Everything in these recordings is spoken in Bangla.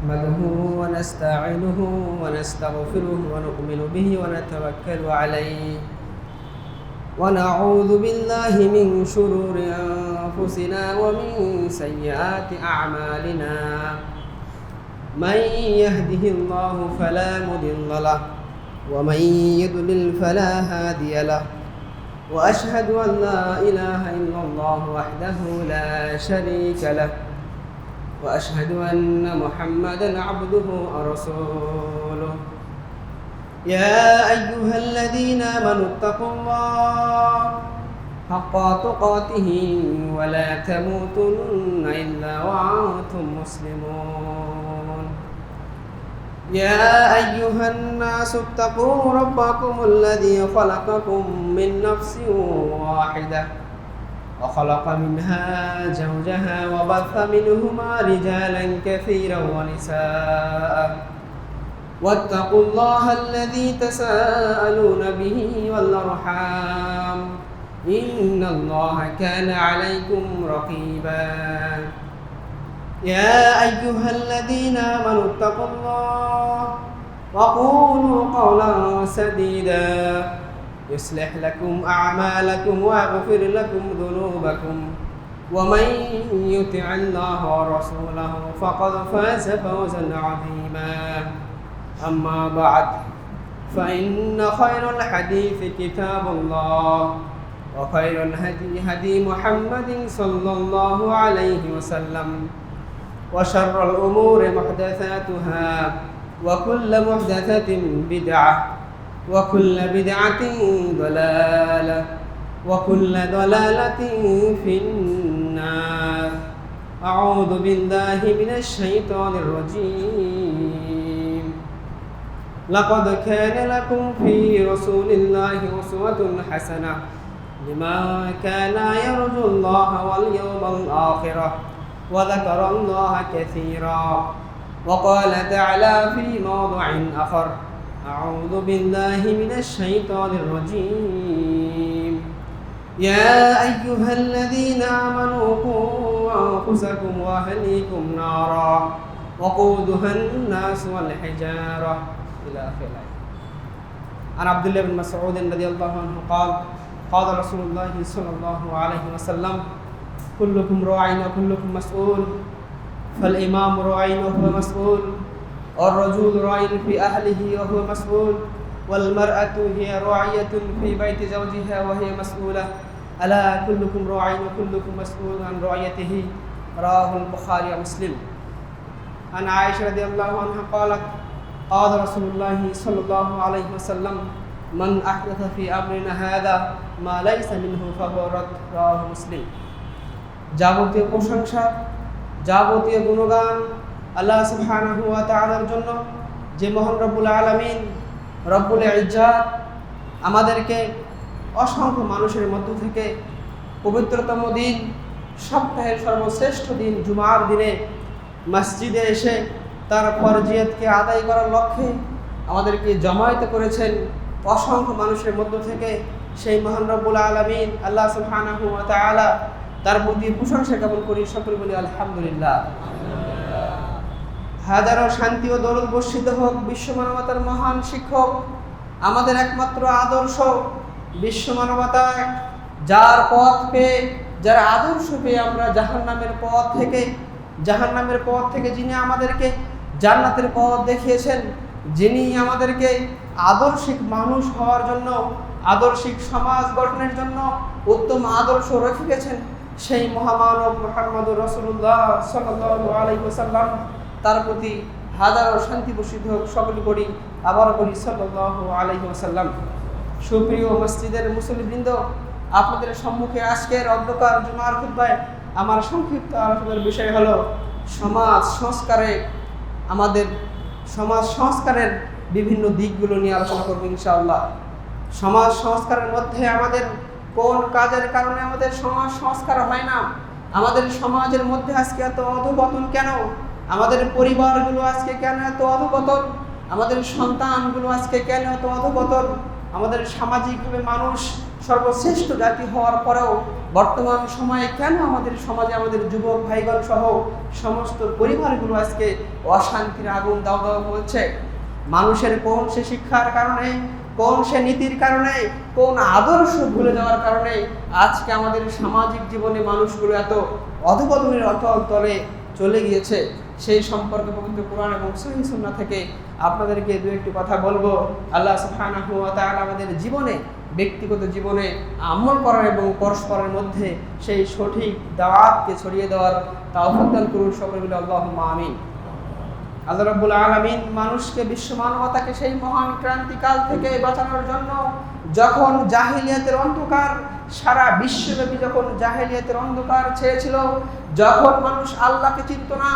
نحمده ونستعينه ونستغفره ونؤمن به ونتوكل عليه ونعوذ بالله من شرور أنفسنا ومن سيئات أعمالنا من يهده الله فلا مضل له ومن يضلل فلا هادي له وأشهد أن لا إله إلا الله وحده لا شريك له وأشهد أن محمدًا عبده ورسوله يا أيها الذين آمنوا اتقوا الله حق تقاته ولا تموتن إلا وأنتم مسلمون يا أيها الناس اتقوا ربكم الذي خلقكم من نفس واحدة وخلق منها زوجها وبث منهما رجالا كثيرا ونساء واتقوا الله الذي تساءلون به والأرحام إن الله كان عليكم رقيبا يا أيها الذين آمنوا اتقوا الله وقولوا قولا سديدا يصلح لكم أعمالكم ويغفر لكم ذنوبكم ومن يطع الله ورسوله فقد فاز فوزا عظيما أما بعد فإن خير الحديث كتاب الله وخير الهدي هدي محمد صلى الله عليه وسلم وشر الأمور محدثاتها وكل محدثة بدعة وكل بدعة ضلالة وكل ضلالة في النار أعوذ بالله من الشيطان الرجيم لقد كان لكم في رسول الله أسوة حسنة لمن كان يرجو الله واليوم الآخر وذكر الله كثيرا وقال تعالى في موضع آخر أعوذ بالله من الشيطان الرجيم يا أيها الذين آمنوا قوا أنفسكم وأهليكم نارا وقودها الناس والحجارة إلى آخره. عن عبد الله بن مسعود رضي الله عنه قال قال رسول الله صلى الله عليه وسلم كلكم راع وكلكم مسؤول فالإمام راع وهو مسؤول والرجل راع في أهله وهو مسؤول والمرأة هي راعية في بيت زوجها وهي مسؤولة ألا كلكم راع وكلكم مسؤول عن رعيته رواه البخاري ومسلم. عن عائشة رضي الله عنها قالت قال رسول الله صلى الله عليه وسلم من أحدث في أمرنا هذا ما ليس منه فهو رد رواه مسلم. যাবতীয় প্রশংসা যাবতীয় গুণগান আল্লাহ সুবহানাহু ওয়া তাআলার জন্য, যে মহান রব্বুল আলামিন রব্বুল ইজ্জাত আমাদেরকে অসংখ্য মানুষের মধ্য থেকে পবিত্রতম দিন, সপ্তাহের সর্বশ্রেষ্ঠ দিন জুমার দিনে মসজিদে এসে তার ফরজিয়তকে আদায় করার লক্ষ্যে আমাদেরকে জমায়েত করেছেন অসংখ্য মানুষের মধ্য থেকে। সেই মহান রব্বুল আলামিন আল্লাহ সুবহানাহু ওয়া তাআলা তার প্রতি প্রশংসা জ্ঞাপন করি, সকলে বলি আলহামদুলিল্লাহ। হাজারো শান্তি ও দরুদ বর্ষিত হোক বিশ্ব মানবতার মহান শিক্ষক, আমাদের একমাত্র আদর্শ, বিশ্ব মানবতা যার পথ পেয়ে, যার আদর্শ পেয়ে আমরা জাহান্নামের পথ থেকে যিনি আমাদেরকে জান্নাতের পথ দেখিয়েছেন, যিনি আমাদেরকে আদর্শিক মানুষ হওয়ার জন্য, আদর্শিক সমাজ গঠনের জন্য উত্তম আদর্শ রেখে গেছেন, সেই মহামানব মুহাম্মদুর রাসূলুল্লাহ সাল্লাল্লাহু আলাইহি ওয়াসাল্লাম, তার প্রতি হাজারো শান্তি বর্ষিত হোক, সকলে করি আবারও করি সাল্লাল্লাহু আলাইহি ওয়াসাল্লাম। সুপ্রিয় মসজিদের মুসল্লিবৃন্দ, আপনাদের সম্মুখে আজকের অন্ধকার জুমার খুতবায় আমার সংক্ষিপ্ত আলোচনার বিষয় হলো সমাজ সংস্কারের বিভিন্ন দিকগুলো নিয়ে আলোচনা করব ইনশাআল্লাহ। সমাজ সংস্কারের মধ্যে আমাদের কোন কাজের কারণে আমাদের সমাজ সংস্কার হয় না? আমাদের সমাজের মধ্যে আজকে এত অধঃপতন কেন? আমাদের পরিবারগুলো আজকে কেন এত অধঃপতন? আমাদের সন্তানগুলো আজকে কেন এত অধঃপতন? আমাদের সামাজিকভাবে মানুষ সর্বশ্রেষ্ঠ জাতি হওয়ার পরেও বর্তমান সময়ে কেন আমাদের সমাজে আমাদের যুবক ভাইগণ সহ সমস্ত পরিবারগুলো আজকে অশান্তির আগুন দাও দাও বলছে? মানুষের কোন সে শিক্ষার কারণে, কোন সে নীতির কারণে, কোন আদর্শ ভুলে যাওয়ার কারণে আজকে আমাদের সামাজিক জীবনে মানুষগুলো এত অধপতনের অতল তলে চলে গিয়েছে? সেই সম্পর্কে পবিত্র কোরআন এবং সহিহ সুন্নাহ থেকে আপনাদেরকে দু একটি কথা বলবো। আল্লাহ সুবহানাহু ওয়া তাআলা আমাদের জীবনে, ব্যক্তিগত জীবনে আমল করার এবং পরস্পরের মধ্যে সেই সঠিক দাওয়াতকে ছড়িয়ে দেওয়ার তৌফিক দান করুন সকলে মিলে আল্লাহুম্মা আমিন। আল্লাহ রাব্বুল আলামিন মানুষকে, বিশ্ব মানবতাকে সেই মহান ক্রান্তিকাল থেকে বাঁচানোর জন্য যখন জাহিলিয়াতের অন্ধকার সারা বিশ্বব্যাপী, যখন জাহিলিয়াতের অন্ধকার ছেয়েছিল, যখন মানুষ আল্লাহকে চিনত না,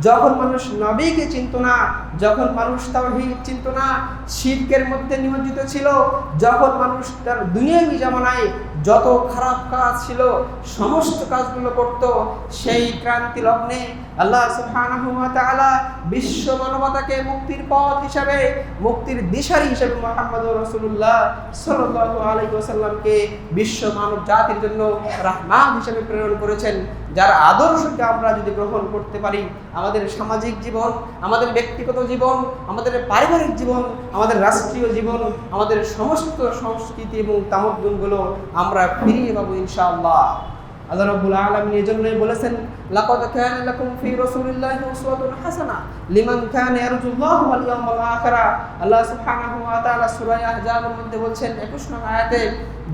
যখন মানুষ নবীকে চিনত না, যখন মানুষ তাওহীদ চিনত না, শিরকের মধ্যে নিমজ্জিত ছিল, যখন মানুষ তার দুনিয়াবী জামানায় যত খারাপ কাজ ছিল সমস্ত কাজগুলো করত, সেই ক্রান্তি লগ্নে আল্লাহ সুবহানাহু ওয়া তাআলা বিশ্ব মানবতাকে মুক্তির পথ হিসাবে, মুক্তির দিশারি হিসাবে মুহাম্মদুর রাসূলুল্লাহ সাল্লাল্লাহু আলাইহি ওয়াসাল্লামকে বিশ্ব মানব জাতির জন্য রাহমাত হিসেবে প্রেরণ করেছেন, যার আদর্শকে আমরা যদি গ্রহণ করতে পারি, আমাদের সামাজিক জীবন, আমাদের ব্যক্তিগত জীবন, আমাদের পারিবারিক জীবন, আমাদের রাষ্ট্রীয় জীবন, আমাদের সমস্ত সংস্কৃতি এবং তামাদ্দুনগুলো আমরা ফিরিয়ে পাবো ইনশাআল্লাহ। আল্লাহ রাব্বুল আলামিন এজন্যই বলেছেন, লাকাদ কানা লাকুম ফি রাসূলিল্লাহি উসওয়াতুন হাসানাহ লিমান কানা ইয়ারজুল্লাহ ওয়াল ইয়াওমাল আখির। আল্লাহ সুবহানাহু ওয়া তাআলা সূরা আহজাবের মধ্যে বলছেন 21 নং আয়াতে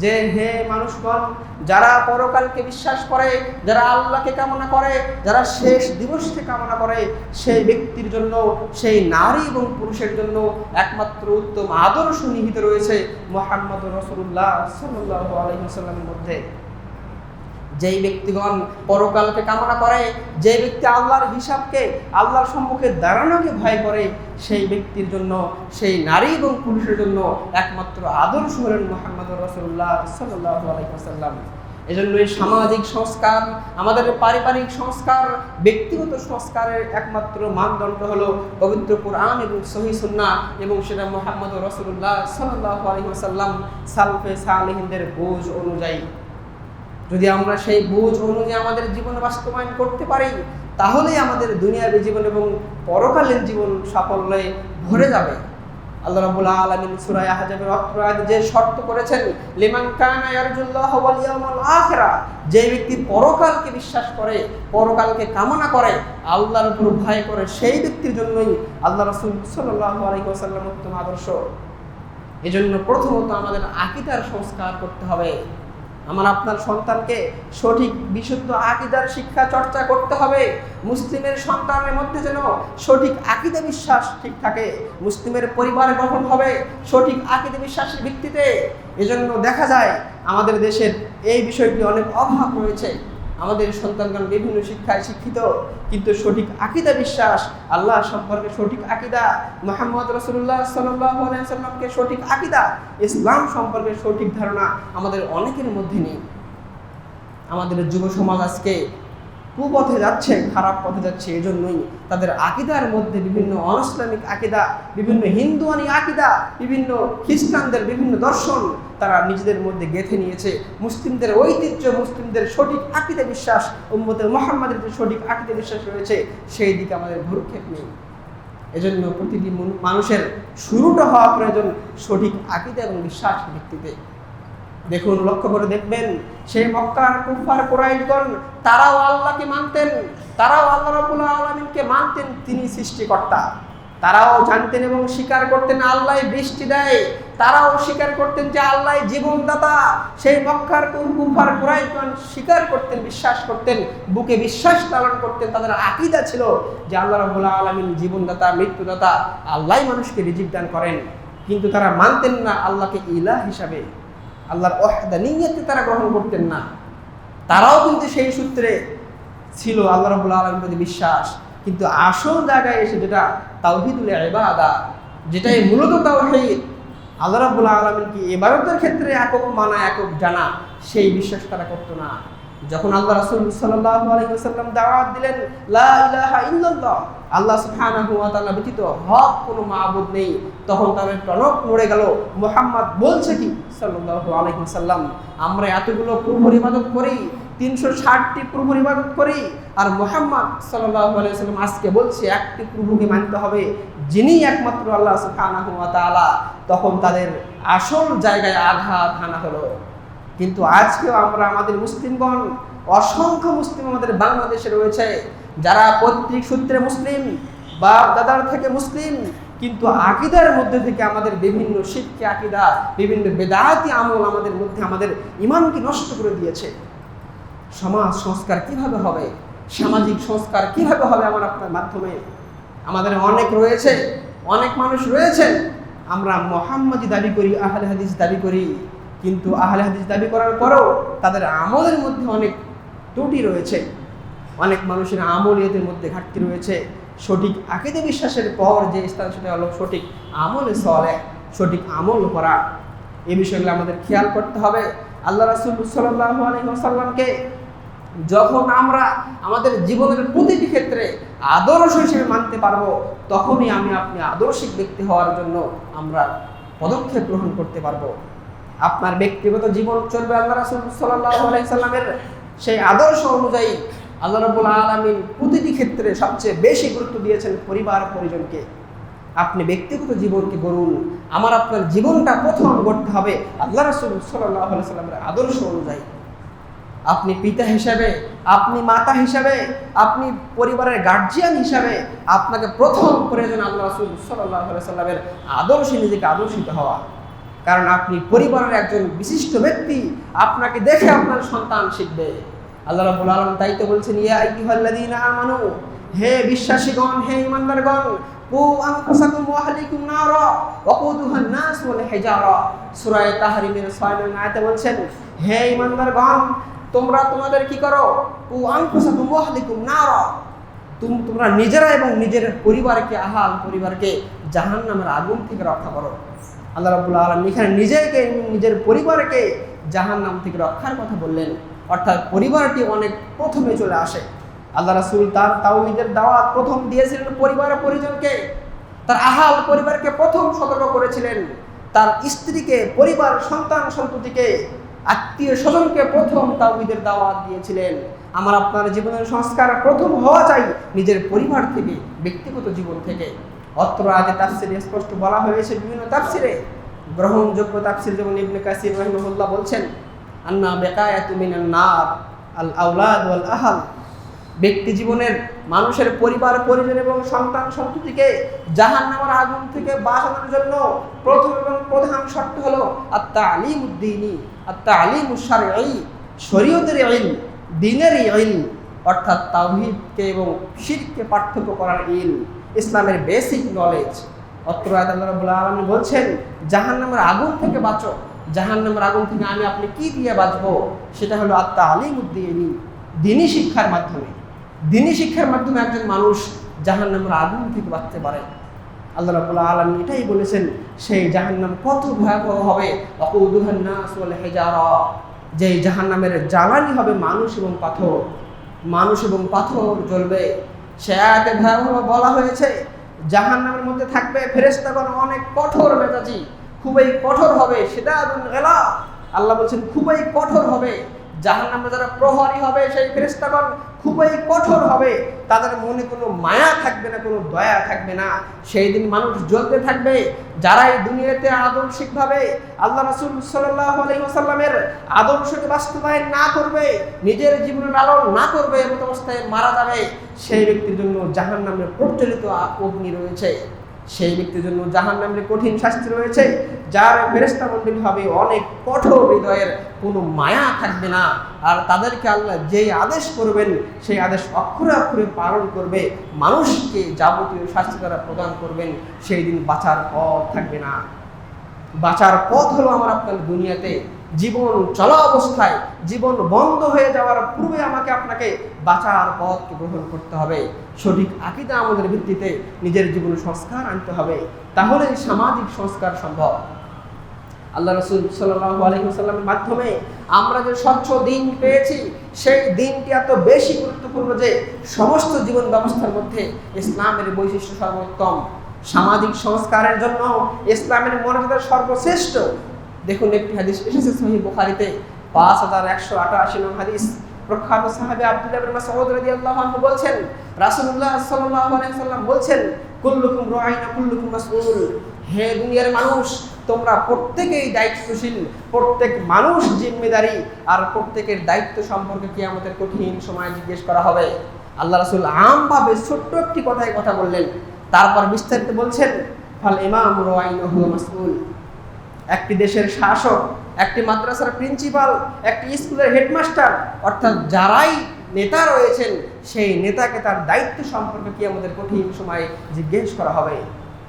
যে, হে মানুষগণ, যারা পরকালকে বিশ্বাস করে, যারা আল্লাহকে কামনা করে, যারা শেষ দিবসকে কামনা করে, সেই ব্যক্তির জন্য, সেই নারী এবং পুরুষের জন্য একমাত্র উত্তম আদর্শ নিহিত রয়েছে মুহাম্মদুর রাসূলুল্লাহ সাল্লাল্লাহু আলাইহি ওয়াসাল্লামের মধ্যে। যেই ব্যক্তিগণ পরকালকে কামনা করে, যে ব্যক্তি আল্লাহর হিসাবকে, আল্লাহর সম্মুখে দাঁড়ানোকে ভয় করে, সেই ব্যক্তির জন্য, সেই নারী এবং পুরুষের জন্য একমাত্র আদর্শ হলেন মুহাম্মদুর রাসূলুল্লাহ সাল্লাল্লাহু আলাইহি ওয়াসাল্লাম। এজন্য এই সামাজিক সংস্কার, আমাদের পারিবারিক সংস্কার, ব্যক্তিগত সংস্কারের একমাত্র মানদণ্ড হলো পবিত্র কোরআন এবং সহিহ সুন্নাহ, এবং সেটা মুহাম্মদুর রাসূলুল্লাহ সাল্লাল্লাহু আলাইহি ওয়াসাল্লাম সালফে সালেহিনদের বুঝ অনুযায়ী। যদি আমরা সেই বুঝ অনুযায়ী আমাদের জীবন বাস্তবায়ন করতে পারি, তাহলেই আমাদের দুনিয়াবী জীবন এবং পরকালীন জীবন সাফল্যে ভরে যাবে। আল্লাহ রাব্বুল আলামিন সূরা আহজাবের অত্র আয়াতে যে শর্ত করেছেন, লিমান কানা ইয়ারজুল্লাহ ওয়াল ইয়াওমাল আখির, যে ব্যক্তি পরকালকে বিশ্বাস করে, পরকালকে কামনা করে, আল্লাহর উপর ভয় করে, সেই ব্যক্তির জন্যই আল্লাহ রাসূল সাল্লাল্লাহু আলাইহি ওয়াসাল্লাম উত্তম আদর্শ। এজন্য প্রথমত আমাদের আকীদার সংস্কার করতে হবে। আমার আপনার সন্তানকে সঠিক বিশুদ্ধ আকীদার শিক্ষা চর্চা করতে হবে। মুসলিমের সন্তানের মধ্যে যেন সঠিক আকীদা বিশ্বাস ঠিক থাকে, মুসলিমের পরিবার গঠন হবে সঠিক আকীদা বিশ্বাসের ভিত্তিতে। এজন্য দেখা যায় আমাদের দেশের এই বিষয়টি অনেক অভাব রয়েছে। আমাদের সন্তানগণ বিভিন্ন শিক্ষায় শিক্ষিত, কিন্তু সঠিক আকীদা বিশ্বাস, আল্লাহ সম্পর্কে সঠিক আকীদা, মুহাম্মদ রাসূলুল্লাহ সাল্লাল্লাহু আলাইহি ওয়াসাল্লামকে সঠিক আকীদা, ইসলাম সম্পর্কে সঠিক ধারণা আমাদের অনেকের মধ্যে নেই। আমাদের যুব সমাজ আজকে কুপথে যাচ্ছে, খারাপ পথে যাচ্ছে। এজন্যই তাদের আকীদার মধ্যে বিভিন্ন অনইসলামিক আকীদা, বিভিন্ন হিন্দুয়ানি আকীদা, বিভিন্ন খ্রিস্টানদের বিভিন্ন দর্শন তারা নিজেদের মধ্যে গেঁথে নিয়েছে। মুসলিমদের ঐতিহ্য, মুসলিমদের সঠিক আকীদা বিশ্বাস, উম্মতে মুহাম্মাদের যে সঠিক আকীদা বিশ্বাস রয়েছে, সেই দিকে আমাদের ভ্রুক্ষেপ নেই। এজন্য প্রতিটি মানুষের শুরুটা হওয়া প্রয়োজন সঠিক আকীদা এবং বিশ্বাসের ভিত্তিতে। দেখুন, লক্ষ্য করে দেখবেন, সেই মক্কার কুফার কুরাইশগণ তারাও আল্লাহকে মানতেন, তারাও আল্লাহ রাব্বুল আলামিনকে মানতেন, তিনি সৃষ্টিকর্তা। তারাও জানতেন এবং স্বীকার করতেন আল্লাহ বৃষ্টি দেয়, তারাও স্বীকার করতেন যে আল্লাহ জীবনদাতা। সেই মক্কার কুফার কুরাইশগণ স্বীকার করতেন, বিশ্বাস করতেন, বুকে বিশ্বাস লালন করতেন। তাদের আকীদা ছিল যে আল্লাহ রাব্বুল আলামিন জীবনদাতা, মৃত্যুদাতা, আল্লাহ মানুষকে রিজিক দান করেন। কিন্তু তারা মানতেন না আল্লাহকে ইলাহ হিসাবে, আল্লাহর ওয়াহদানিয়্যতকে তারা গ্রহণ করতেন না। তারাও কিন্তু সেই সূত্রে ছিল আল্লাহ রাব্বুল আলামিনের প্রতি বিশ্বাস, কিন্তু আসল জায়গায় এসে যেটা তাওহীদুল ইবাদা, যেটাই মূলত তাওহীদ, আল্লাহ রাব্বুল আলামিনকে ইবাদতের ক্ষেত্রে একক মানা, একক জানা, সেই বিশ্বাস তারা করতো না। যখন আল্লাহ রাসূল সাল্লাল্লাহু আলাইহি ওয়াসাল্লাম দাওয়াত দিলেন লা ইলাহা ইল্লাল্লাহ, আল্লাহ সুবহানাহু ওয়া তাআলা ব্যতীত হক কোনো মাবুদ নেই, তখন তাদের টনক নড়ে গেল। মুহাম্মদ বলছে কি সাল্লাল্লাহু আলাইহি ওয়াসাল্লাম, আমরা এতগুলো প্রভুর ইবাদত করি, 360টি প্রভুর ইবাদত করি, আর মুহাম্মদ সাল্লাল্লাহু আলাইহি ওয়াসাল্লাম আজকে বলছে একটি প্রভুকে মানতে হবে, যিনি একমাত্র আল্লাহ সুবহানাহু ওয়া তাআলা। তখন তাদের আসল জায়গায় আঘাত হানা হলো। কিন্তু আজকেও আমরা আমাদের মুসলিমগণ, অসংখ্য মুসলিম আমাদের বাংলাদেশে রয়েছে যারা পৈতৃক সূত্রে মুসলিম, বাপ দাদার থেকে মুসলিম, কিন্তু আকীদার মধ্যে থেকে আমাদের বিভিন্ন শিরকি আকীদা, বিভিন্ন বেদাতি আমল আমাদের মধ্যে আমাদের ঈমানকে নষ্ট করে দিয়েছে। সমাজ সংস্কার কিভাবে হবে, সামাজিক সংস্কার কিভাবে হবে আমার আপনার মাধ্যমে? আমাদের অনেক রয়েছে, অনেক মানুষ রয়েছেন, আমরা মুহাম্মাদি দাবি করি, আহলে হাদিস দাবি করি, কিন্তু আহলে হাদিস দাবি করার পরেও তাদের আমলের মধ্যে অনেক ত্রুটি রয়েছে। অনেক মানুষের আমলিয়াতের মধ্যে ঘাটতি রয়েছে। সঠিক আকীদা বিশ্বাসের পর যে স্থান, সেটা হলো সঠিক আমলে সালেহ, সঠিক আমল করা। এই বিষয়গুলো আমাদের খেয়াল করতে হবে। আল্লাহ রাসূল সাল্লাল্লাহু আলাইহি ওয়াসাল্লামকে যখন আমরা আমাদের জীবনের প্রতিটি ক্ষেত্রে আদর্শ হিসেবে মানতে পারবো, তখনই আমি আপনি আদর্শিক ব্যক্তি হওয়ার জন্য আমরা পদক্ষেপ গ্রহণ করতে পারবো। আপনার ব্যক্তিগত জীবন চলবে আল্লাহ রাসূল সাল্লাল্লাহু আলাইহি ওয়াসাল্লামের সেই আদর্শ অনুযায়ী। আল্লাহ রাব্বুল আলামিন প্রতিটি ক্ষেত্রে সবচেয়ে বেশি গুরুত্ব দিয়েছেন পরিবার পরিজনকে। আপনি ব্যক্তিগত জীবনকে গড়ুন, আমার আপনার জীবনটা প্রথম গড়তে হবে আল্লাহ রাসূল সাল্লাল্লাহু আলাইহি ওয়াসাল্লামের আদর্শ অনুযায়ী। আপনি পিতা হিসাবে, আপনি মাতা হিসাবে, আপনি পরিবারের গার্জিয়ান হিসাবে আপনাকে প্রথম প্রয়োজন আল্লাহ রাসূল সাল্লাল্লাহু আলাইহি ওয়াসাল্লামের আদর্শে নিজেকে আদর্শিত হওয়া। কারণ আপনি পরিবারের একজন বিশিষ্ট ব্যক্তি, আপনাকে দেখে আপনার সন্তান শিখবে। আল্লাহ রাব্বুল আলামিন তাই তো বলছেন, ইয়া আইয়ুহাল্লাযীনা আমানু, হে বিশ্বাসীগণ, হে ঈমানদারগণ, কু আনফুসাকুম ওয়া আহলিকুম নারা ওয়াকুদুহান নাস ওয়াল হিজারা। সূরা তাহরিমের 6 নং আয়াতে বলছেন, হে ঈমানদারগণ, তোমরা তোমাদের কি করো, কু আনফুসাকুম ওয়া আহলিকুম নারা, তোমরা নিজেরা এবং নিজের পরিবারকে, আহাল পরিবারকে জাহান্নামের আগুন থেকে রক্ষা করো। আল্লাহ রাব্বুল আলামিন এখানে নিজেকে, নিজের পরিবারকে জাহান্নাম থেকে রক্ষার কথা বললেন। অর্থাৎ পরিবারটি অনেক প্রথমে চলে আসে। আল্লাহ রাসূল তার তাওহীদের দাওয়াত প্রথম দিয়েছিলেন পরিবার পরিজনকে, তার আহাল পরিবারকে প্রথম সতর্ক করেছিলেন, তার স্ত্রীকে, পরিবার, সন্তান সন্ততিকে, আত্মীয় স্বজনকে প্রথম তাওহীদের দাওয়াত দিয়েছিলেন। আমার আপনার জীবনের সংস্কার প্রথম হওয়া চাই নিজের পরিবার থেকে, ব্যক্তিগত জীবন থেকে। অত্র আগে তাফসিরে স্পষ্ট বলা হয়েছে, বিভিন্ন তাফসিরে গ্রহণযোগ্য তাফসির যেমন ইবনে কাসির রাহিমাহুল্লাহ বলছেন, আন্না বেকায়াতু মিনান নার আল আওলাদ ওয়াল আহল, ব্যক্তি জীবনের মানুষের পরিবার পরিজন এবং সন্তান সন্ততিকে জাহান্নামের আগুন থেকে বাঁচানোর জন্য প্রথম এবং প্রধান শর্ত হলো আত-তা'লিমুদ দ্বীনি, আত-তা'লিমুশ শারঈ, শরীয়তের ইলম, দ্বীনের ইলম, অর্থাৎ তাওহীদকে এবং শিরককে পার্থক্য করার ইলম, ইসলামের বেসিক নলেজ। অত্র আয়াতে আল্লাহ রাব্বুল আলামিন বলছেন, জাহান্নামের আগুন থেকে বাঁচো। জাহান্নামের আগুন থেকে আমি আপনি কি দিয়ে বাঁচবো? সেটা হলো আত-তা'লিমুদ দ্বীনি, দ্বীনি শিক্ষার মাধ্যমে। দ্বীনি শিক্ষার মাধ্যমে একজন মানুষ জাহান্নামের আগুন থেকে বাঁচতে পারে। আল্লাহ রাব্বুল আলামিন এটাই বলেছেন, সেই জাহান্নাম কত ভয়াবহ হবে, ওয়াকুদুহান নাস ওয়াল হিজারা, যেই জাহান্নামের জ্বালানি হবে মানুষ এবং পাথর। মানুষ এবং পাথর জ্বলবে। সে আয়াতে ভয়াবহ বলা হয়েছে, জাহান্নামের মধ্যে থাকবে ফেরেশতাগণ অনেক কঠোর মেজাজি, খুবই কঠোর হবে। শিদাদুল গিলায, আল্লাহ বলছেন খুবই কঠোর হবে। জাহান্নামে যারা প্রহরী হবে, সেই ফেরেশতাগণ খুবই কঠোর হবে। তাদের মনে কোনো মায়া থাকবে না, কোনো দয়া থাকবে না। সেই দিন মানুষ জ্বলতে থাকবে যারা এই দুনিয়াতে আদর্শিকভাবে আল্লাহ রাসূল সাল্লাল্লাহু আলাইহি ওয়াসাল্লামের আদর্শকে বাস্তবায়ন না করবে, নিজের জীবনে লালন না করবে, এমন অবস্থায় মারা যাবে। সেই ব্যক্তির জন্য জাহান্নামের প্রচলিত অগ্নি রয়েছে। সেই ব্যক্তির জন্য জাহান্নামের কঠিন শাস্তি রয়েছে, যার ফেরেশতা মণ্ডলী হবে অনেক কঠোর হৃদয়ের, কোনো মায়া থাকবে না। আর তাদেরকে আল্লাহ যেই আদেশ করবেন সেই আদেশ অক্ষরে অক্ষরে পালন করবে, মানুষকে যাবতীয় শাস্তি দ্বারা প্রদান করবেন। সেই দিন বাঁচার পথ থাকবে না। বাঁচার পথ হলো আমার আপনার দুনিয়াতে জীবন চলা অবস্থায়, জীবন বন্ধ হয়ে যাওয়ার পূর্বে আমাকে আপনাকে বাঁচার পথকে গ্রহণ করতে হবে। সঠিক আকীদা আমাদের ভিত্তিতে নিজের জীবনে সংস্কার আনতে হবে, তাহলে সামাজিক সংস্কার সম্ভব। আল্লাহ রাসূল সাল্লাল্লাহু আলাইহি ওয়াসাল্লামের মাধ্যমে আমরা যে স্বচ্ছ দিন পেয়েছি, সেই দিনটি এত বেশি গুরুত্বপূর্ণ যে সমস্ত জীবন ব্যবস্থার মধ্যে ইসলামের বৈশিষ্ট্য সর্বোত্তম। সামাজিক সংস্কারের জন্য ইসলামের মর্যাদা সর্বশ্রেষ্ঠ। দেখুন, একটি হাদিস এসেছে সহিহ বুখারীতে 5188 নং হাদিস। প্রখ্যাত সাহাবী আব্দুল্লাহ ইবনে মাসউদ রাদিয়াল্লাহু আনহু বলছেন, রাসূলুল্লাহ সাল্লাল্লাহু আলাইহি ওয়াসাল্লাম বলছেন, কুল্লুকুম রাঈন কুল্লুকুম মাসউল। হে দুনিয়ার মানুষ, তোমরা প্রত্যেকেই দায়িত্বশীল, প্রত্যেক মানুষ জিম্মেদারি, আর প্রত্যেকের দায়িত্ব সম্পর্কে কিয়ামতের কঠিন সময় জিজ্ঞেস করা হবে। আল্লাহ রাসূল আমভাবে ছোট্ট একটি কথায় কথা বললেন, তারপর বিস্তারিত বলছেন, ফাল ইমাম রাঈনহু মাসউল। একটি দেশের শাসক, একটি মাদ্রাসার প্রিন্সিপাল, একটি স্কুলের হেডমাস্টার, অর্থাৎ যারাই নেতা রয়েছেন, সেই নেতাকে তার দায়িত্ব সম্পর্কে কিয়ামতের কঠিন সময়ে জিজ্ঞেস করা হবে।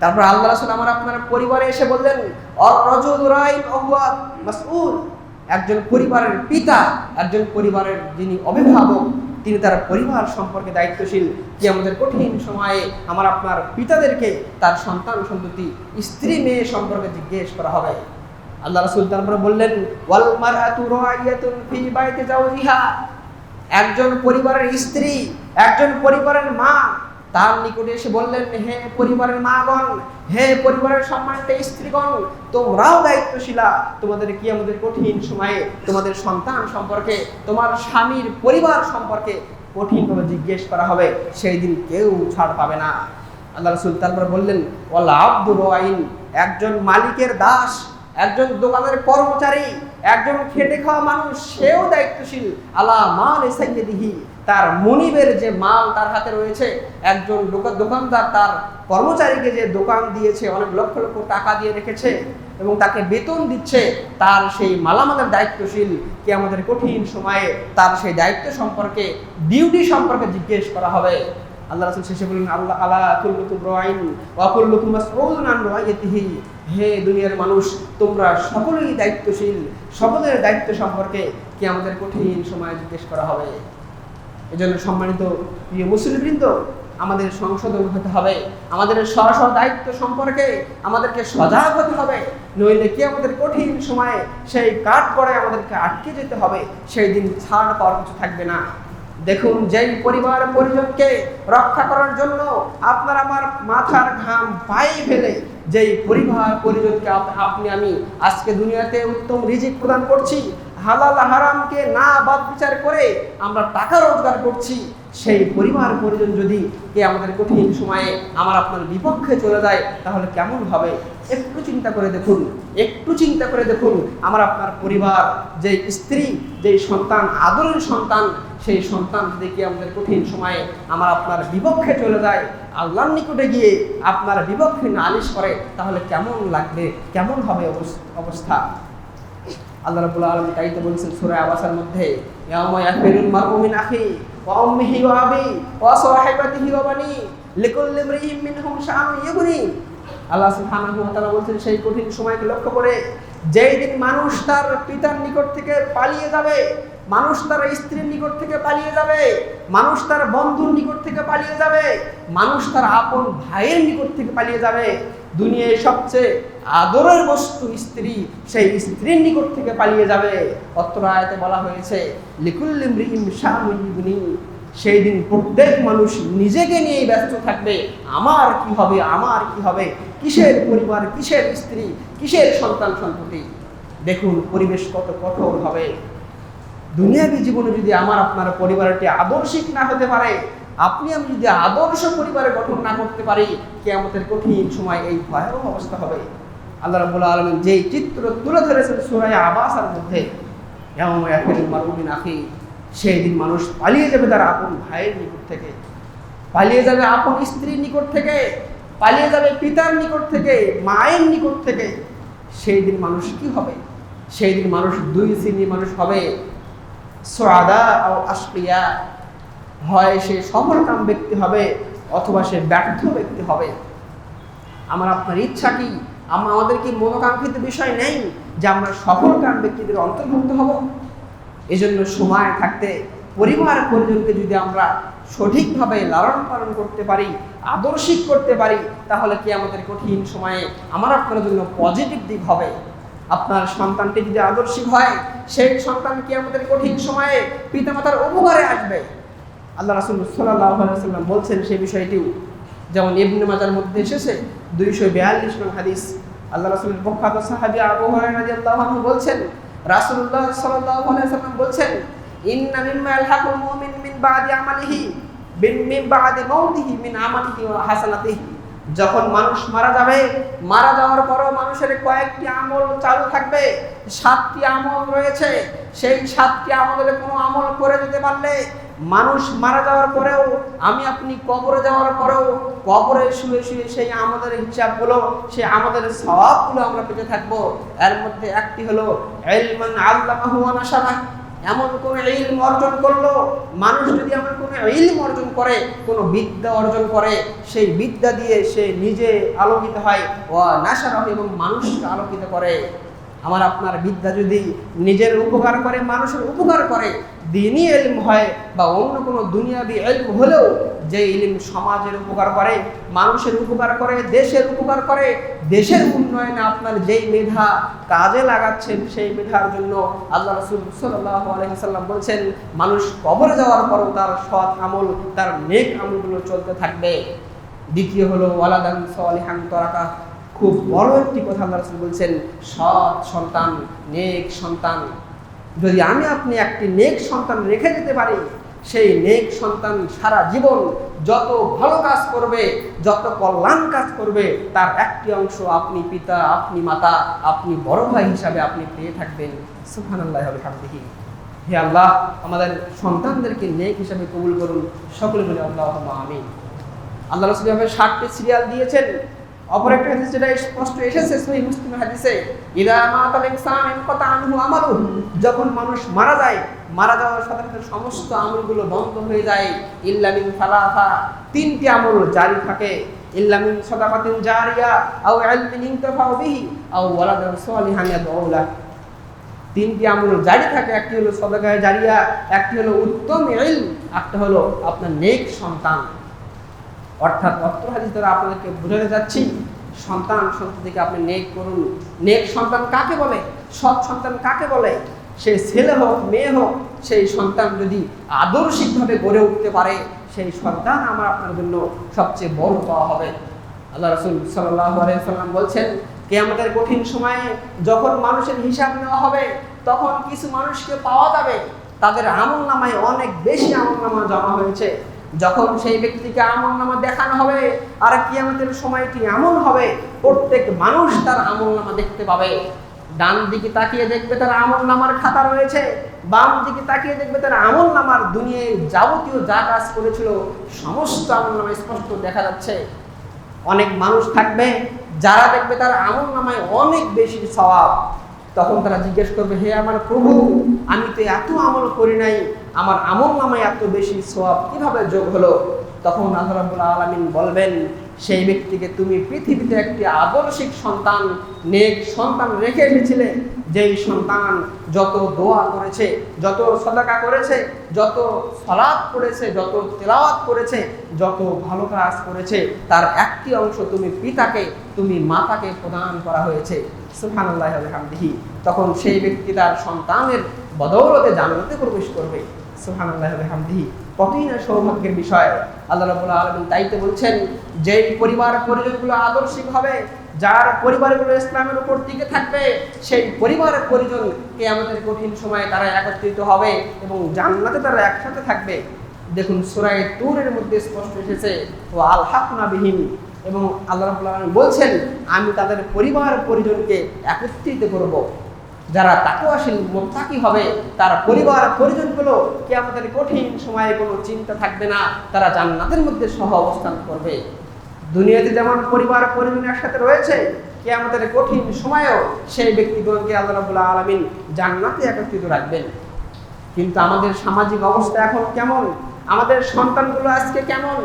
তারপর আল্লাহ রাসূল আমার আপনার পরিবারে এসে বললেন, আর-রাজুলু রাঈন ওয়া হুয়া মাসউল। একজন পরিবারের পিতা, একজন পরিবারের যিনি অভিভাবক, তিনি তার পরিবার সম্পর্কে দায়িত্বশীল। কিয়ামতের কঠিন সময়ে আমার আপনার পিতাদেরকে তার সন্তান সন্ততি, স্ত্রী মেয়ে সম্পর্কে জিজ্ঞেস করা হবে। আল্লাহ রাসূল তারপরে বললেন, ওয়াল মারআতু রাইয়াতুন ফি বাইতি যাওজিহা। একজন পরিবারের স্ত্রী, একজন পরিবারের মা তার নিকটে এসে বললেন, হে পরিবারের মাগণ, হে পরিবারের সম্মানিত স্ত্রীগণ, তোমরাও দায়িত্বশীলা। তোমাদের কিয়ামতের কঠিন সময়ে তোমাদের সন্তান সম্পর্কে, তোমার স্বামীর পরিবার সম্পর্কে কঠিনভাবে জিজ্ঞেস করা হবে। সেই দিন কেউ ছাড় পাবে না। আল্লাহ রাসূল তারপর বললেন, ওয়াল আবদু রাঈন। একজন মালিকের দাস, একজন দোকানের কর্মচারী, একজন খেটে খাওয়া মানুষ, সেও দায়িত্বশীল। আলা মাল সাইয়্যিদিহি। তার মনিবের যে মাল তার হাতে রয়েছে, একজন দোকানদার তার কর্মচারীকে যে দোকান দিয়েছে, অনেক লক্ষ লক্ষ টাকা দিয়ে রেখেছে এবং তাকে বেতন দিচ্ছে, তার সেই মালামালের দায়িত্বশীল। কিয়ামতের কঠিন সময়ে তার সেই দায়িত্ব সম্পর্কে, ডিউটি সম্পর্কে জিজ্ঞেস করা হবে। আল্লাহ রাসূল শেষে বললেন, আল্লাহ আলা কুল্লুকুম রাঈন ওয়া কুল্লুকুম মাসউলুন আন রাইয়াতিহি। হে দুনিয়ার মানুষ, তোমরা সকলেই দায়িত্বশীল, সকলের দায়িত্ব সম্পর্কে কিয়ামতের কঠিন সময়ে জিজ্ঞেস করা হবে। এজন্য সম্মানিত প্রিয় মুসলিমবৃন্দ, আমাদের সংশোধন হতে হবে, আমাদের স্ব দায়িত্ব সম্পর্কে আমাদেরকে সজাগ হতে হবে। নইলে কিয়ামতের কঠিন সময়ে সেই কাঠ করে আমাদেরকে আটকে যেতে হবে। সেই দিন ছাড় পাওয়ার কিছু থাকবে না। দেখুন, যেই পরিবার পরিজনকে রক্ষা করার জন্য আপনার আমার মাথার ঘাম পায়ে ফেলে যেই পরিবার পরিজনকে আপনি আমি আজকে দুনিয়াতে উত্তম রিজিক প্রদান করছি, হালাল হারামকে না বাদ বিচার করে আমরা টাকা রোজগার করছি, সেই পরিবার পরিজন যদি আমাদের কঠিন সময়ে আমার আপনার বিপক্ষে চলে যায়, তাহলে কেমন হবে? একটু চিন্তা করে দেখুন, একটু চিন্তা করে দেখুন। আমার আপনার পরিবার, যেই স্ত্রী, যেই সন্তান, আদরের সন্তান, সেই সন্তান যদি আমাদের কঠিন সময়ে আমার আপনার বিপক্ষে চলে যায়, আল্লাহর নিকটে গিয়ে আপনার বিপক্ষে নালিশ করে, তাহলে কেমন লাগবে, কেমন হবে অবস্থা? আল্লাহ রাব্বুল আলামিন তাই তো বলেছেন সূরা আবাসার মধ্যে, ইয়াউমা ইয়াফিরুল মারউ মিন আখি ওয়া উম্মিহি ওয়া আবি ওয়া সাহিবাতিহি ওয়া বানি লিকুল্লি ইমরিইম মিনহুম শাআনুন ইউগনি। আল্লাহ সুবহানাহু ওয়া তাআলা বলেছেন সেই কঠিন সময়কে লক্ষ্য করে, যেই দিন মানুষ তার পিতার নিকট থেকে পালিয়ে যাবে, মানুষ তার স্ত্রীর নিকট থেকে পালিয়ে যাবে, মানুষ তার বন্ধুর নিকট থেকে পালিয়ে যাবে, মানুষ তার আপন ভাইয়ের নিকট থেকে পালিয়ে যাবে। দুনিয়ায় সবচেয়ে আদরের বস্তু স্ত্রী, সেই স্ত্রীর নিকট থেকে পালিয়ে যাবে। অত্র আয়াতে বলা হয়েছে, লিকুল্লি ইমরিইম শাআনুন ইউগনি। সেই দিন প্রত্যেক মানুষ নিজেকে নিয়েই ব্যস্ত থাকবে। আমার কি হবে, আমার কি হবে, কিসের পরিবার, কিসের স্ত্রী, কিসের সন্তান সন্ততি। দেখুন পরিবেশ কত কঠোর হবে। দুনিয়াবী জীবনে যদি আমার আপনার পরিবারটি আদর্শিক না হতে পারে, আপনি আমি যদি আদর্শ পরিবারের গঠন না করতে পারি, কিয়ামতের কঠিন সময় এই ভয়াবহ অবস্থা হবে। আল্লাহ রাব্বুল আলামিন যেই চিত্র তুলে ধরেছেন সূরা আবাসার মধ্যে, ইয়াউমা ইয়াফিরুল মারউ মিন আখি, সেই দিন মানুষ পালিয়ে যাবে তার আপন ভাইয়ের নিকট থেকে, পালিয়ে যাবে আপন স্ত্রীর নিকট থেকে, পালিয়ে যাবে পিতার নিকট থেকে, মায়ের নিকট থেকে। সেই দিন মানুষ কি হবে? সেই দিন মানুষ দুই শ্রেণীর মানুষ হবে, সুআদা ও আশকিয়া। হয় সে সফলকাম ব্যক্তি হবে, অথবা সে ব্যর্থ ব্যক্তি হবে। আমার আপনার ইচ্ছা কি? আমাদের কি মনোকাঙ্ক্ষিত বিষয় নেই যে আমরা সফলকাম ব্যক্তিদের অন্তর্ভুক্ত হব? এজন্য সময় থাকতে পরিবার পরিজনকে যদি আমরা সঠিকভাবে লালন পালন করতে পারি, আদর্শিক করতে পারি, তাহলে কি আমাদের কঠিন সময়ে আমার আপনার জন্য পজিটিভ দিক হবে। আপনার সন্তানটি যদি আদর্শিক হয়, সেই সন্তান কিয়ামতের কঠিন সময়ে পিতামাতার উপকারে আসবে। আল্লাহ রাসূল সাল্লাল্লাহু আলাইহি ওয়াসাল্লাম বলছেন সেই বিষয়টিও, যেমন ইবনে মাজার মধ্যে এসেছে 242 নং হাদিস। আল্লাহ রাসূলের প্রখ্যাত সাহাবী আবু হুরায়রা রাদিয়াল্লাহু আনহু বলছেন, রাসূলুল্লাহ সাল্লাল্লাহু আলাইহি ওয়াসাল্লাম বলছেন, ইন্না মিম্মা ইয়ালহাকুল মুমিন মিন বাদি আমালিহি মিন বাদি মাউতিহি মিন আমালিহি ওয়া হাসানাতিহি। যখন মানুষ মারা যাবে, মারা যাওয়ার পরও মানুষের কয়েকটি আমল চালু থাকবে। 7টি আমল রয়েছে, সেই 7টি আমলের কোনো আমল করে যেতে পারলে মানুষ মারা যাওয়ার পরেও, আমি আপনি কবরে যাওয়ার পরেও, কবরে শুয়ে শুয়ে সেই আমাদের হিসাবগুলো, সেই আমাদের সওয়াবগুলো আমরা পেতে থাকবো। এর মধ্যে একটি হলো ইলমান আল্লামাহু ওয়া নাশারা। এমন কোন ইলম অর্জন করলো, মানুষ যদি এমন কোন ইলম অর্জন করে, কোন বিদ্যা অর্জন করে, সেই বিদ্যা দিয়ে সে নিজে আলোকিত হয়, ওয়া নাশারা, এবং মানুষকে আলোকিত করে। আমার আপনার বিদ্যা যদি নিজের উপকার করে, মানুষের উপকার করে, দ্বীনি ইলম হয় বা অন্য কোনো দুনিয়াবি ইলম হলেও, যে ইলম সমাজের উপকার করে, মানুষের উপকার করে, দেশের উপকার করে, দেশের উন্নয়নে আপনার যেই মেধা কাজে লাগাচ্ছেন, সেই মেধার জন্য আল্লাহ রাসূল সাল্লাল্লাহু আলাইহি ওয়াসাল্লাম বলছেন, মানুষ কবরে যাওয়ার পরও তার সৎ আমল, তার নেক আমলগুলো চলতে থাকবে। দ্বিতীয় হলো ওয়ালাদান সালিহান তারাকা। খুব বড় একটি কথা আল্লাহ রাসূল বলছেন, সৎ সন্তান, নেক সন্তান। যদি আমি আপনি একটি নেক সন্তান রেখে যেতে পারি, সেই নেক সন্তান সারা জীবন যত ভালো কাজ করবে, যত কল্যাণ কাজ করবে, তার একটি অংশ আপনি পিতা, আপনি মাতা, আপনি বড় ভাই হিসাবে আপনি পেয়ে থাকবেন। সুবহানাল্লাহি ওয়া বিহামদিহি। হে আল্লাহ, আমাদের সন্তানদেরকে নেক হিসাবে কবুল করুন। সকলে বলে আল্লাহুম্মা আমিন। আল্লাহ রাসূল এভাবে 7টি সিরিয়াল দিয়েছেন। অপর একটা হাদিস যেটা স্পষ্ট এসেছে সহিহ মুসলিমের হাদিসে, ইদা মাতাল ইনসান ইনকাতা আনহু আমালু। যখন মানুষ মারা যায়, মারা যাওয়ার সাথে সাথে সমস্ত আমলগুলো বন্ধ হয়ে যায়, ইল্লা মিন সালাসা। 3টি আমল জারি থাকে, ইল্লা মিন সাদাকাতিন জারিয়া আও ইলমিন ইনতাফাউ বিহি আও ওয়ালাদান সালিহান ইয়াদউ লাহ। 3টি আমল জারি থাকে, একটি হলো সাদাকা জারিয়া, একটি হলো উত্তম ইলম, একটা হলো আপনার নেক সন্তান। অর্থাৎ অত্র হাদিস দ্বারা আপনাদেরকে বোঝাতে যাচ্ছি, সন্তান সন্ততিকে আপনি নেক করুন। নেক সন্তান কাকে বলে? সৎ সন্তান কাকে বলে? সে ছেলে হোক, মেয়ে হোক, সেই সন্তান যদি আদর্শিকভাবে গড়ে উঠতে পারে, সেই সন্তান আমার আপনার জন্য সবচেয়ে বড় পাওয়া হবে। আল্লাহ রাসূল সাল্লাল্লাহু আলাইহি ওয়াসাল্লাম বলছেন, কিয়ামতের কঠিন সময়ে যখন মানুষের হিসাব নেওয়া হবে, তখন কিছু মানুষকে পাওয়া যাবে তাদের আমলনামায় অনেক বেশি আমলনামা জমা হয়েছে। যখন সেই ব্যক্তিকে আমলনামা দেখানো হবে, আর কিয়ামতের সময়টি এমন হবে, প্রত্যেক মানুষ তার আমলনামা দেখতে পাবে। ডান দিকে তাকিয়ে দেখবে তার আমলনামার খাতা রয়েছে, বাম দিকে তাকিয়ে দেখবে তার আমলনামার দুনিয়ায় যাবতীয় যা কাজ করেছিল সমস্ত আমলনামা স্পষ্ট দেখা যাচ্ছে। অনেক মানুষ থাকবে যারা দেখবে তার আমলনামায় অনেক বেশি সওয়াব। তখন তারা জিজ্ঞেস করবে, হে আমার প্রভু, আমি তো এত আমল করি নাই, আমার আমলনামায় এত বেশি সওয়াব কিভাবে যোগ হলো? তখন আল্লাহ রাব্বুল আলামিন বলবেন, সেই ব্যক্তিকে তুমি পৃথিবীতে একটি আদর্শিক সন্তান, নেক সন্তান রেখে এসেছিলে, যেই সন্তান যত দোয়া করেছে, যত সাদাকা করেছে, যত সালাত পড়েছে, যত তেলাওয়াত করেছে, যত ভালো কাজ করেছে, তার একটি অংশ তুমি পিতাকে, তুমি মাতাকে প্রদান করা হয়েছে। সুবহানাল্লাহি ওয়া বিহামদিহি। তখন সেই ব্যক্তি তার সন্তানের বদৌলতে জান্নাতে প্রবেশ করবে। সুবহানাল্লাহি ওয়া বিহামদিহি। কতই না সৌভাগ্যের বিষয়। আল্লাহ রাব্বুল আলামিন তাইতে বলছেন, যেই পরিবার পরিজনগুলো আদর্শিক হবে, যার পরিবারগুলো ইসলামের উপর টিকে থাকবে, সেই পরিবার পরিজন কিয়ামতের কঠিন সময়ে তারা একত্রিত হবে এবং জান্নাতে তারা একসাথে থাকবে। দেখুন সূরা তুরের মধ্যে স্পষ্ট এসেছে, ওয়া আলহাকনা বিহিম, এবং আল্লাহ রাব্বুল আলামিন বলছেন, আমি তাদের পরিবার পরিজনকে একত্রিত করব। যারা তাকওয়াশীল মুত্তাকি হবে, তার পরিবার পরিজনগুলো কিয়ামতের কঠিন সময়ে কোনো চিন্তা থাকবে না, তারা জান্নাতের মধ্যে সহ অবস্থান করবে। দুনিয়াতে যেমন পরিবার পরিজন একসাথে রয়েছে, কিয়ামতের কঠিন সময়েও সেই ব্যক্তিগণকে আল্লাহ রাব্বুল আলামিন জান্নাতে একত্রিত রাখবেন। কিন্তু আমাদের সামাজিক অবস্থা এখন কেমন? আমাদের সন্তানগুলো আজকে কেমন?